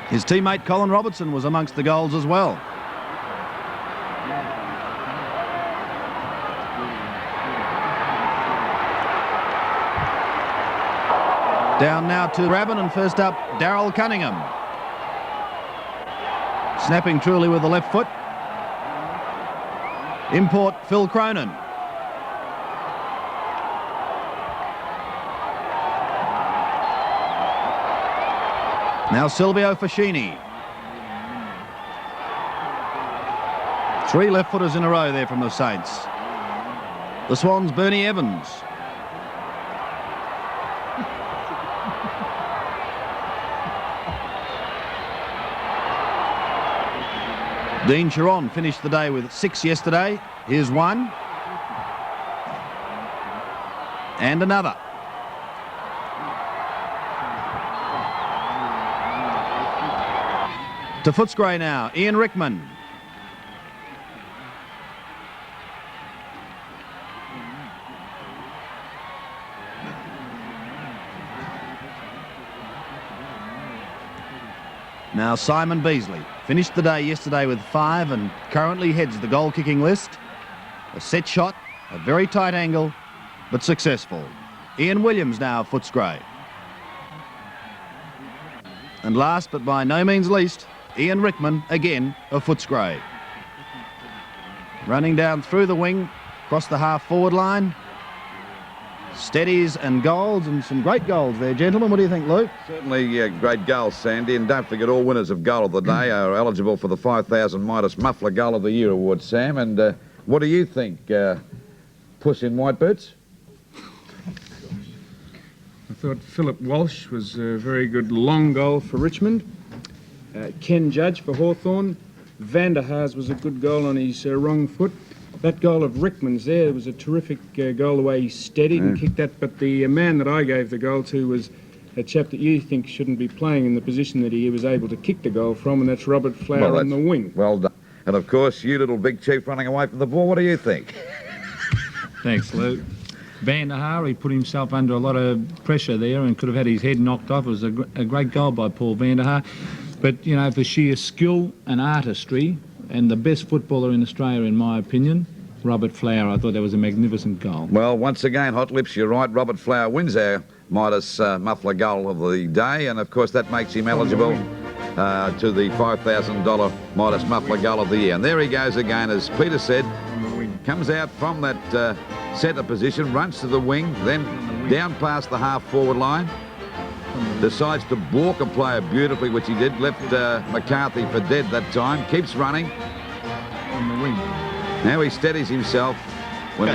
His teammate Colin Robertson was amongst the goals as well. Down now to Rabin, and first up, Darryl Cunningham. Snapping truly with the left foot. Import Phil Cronin. Now Silvio Fascini. 3 left-footers in a row there from the Saints. The Swans, Bernie Evans. Dean Chiron finished the day with 6 yesterday. Here's 1. And another. To Footscray now, Ian Rickman. Now Simon Beasley finished the day yesterday with 5 and currently heads the goal-kicking list. A set shot, a very tight angle, but successful. Ian Williams now Footscray. And last but by no means least, Ian Rickman again of Footscray. Running down through the wing, across the half-forward line. Steadies and goals, and some great goals there, gentlemen. What do you think, Luke? Certainly great goals, Sandy, and don't forget all winners of Goal of the Day are eligible for the 5,000 Midas Muffler Goal of the Year award, Sam. And what do you think, Puss in White Boots? I thought Philip Walsh was a very good long goal for Richmond. Ken Judge for Hawthorn. Van der Haas was a good goal on his wrong foot. That goal of Rickman's there was a terrific goal, the way he steadied and kicked that. But the man that I gave the goal to was a chap that you think shouldn't be playing in the position that he was able to kick the goal from, and that's Robert Flower on the wing. Well done. And of course, you little big chief running away from the ball, what do you think? Thanks, Luke. Van der Haar, he put himself under a lot of pressure there and could have had his head knocked off. It was a great goal by Paul Van der Haar. But, you know, for sheer skill and artistry, and the best footballer in Australia, in my opinion, Robert Flower. I thought that was a magnificent goal. Well, once again, Hot Lips, you're right. Robert Flower wins our Midas Muffler Goal of the Day, and of course that makes him eligible to the $5,000 Midas Muffler Goal of the Year. And there he goes again, as Peter said, comes out from that centre position, runs to the wing, then down past the half-forward line, decides to balk a player beautifully, which he did, left McCarthy for dead that time, keeps running. On the wing. Now he steadies himself. When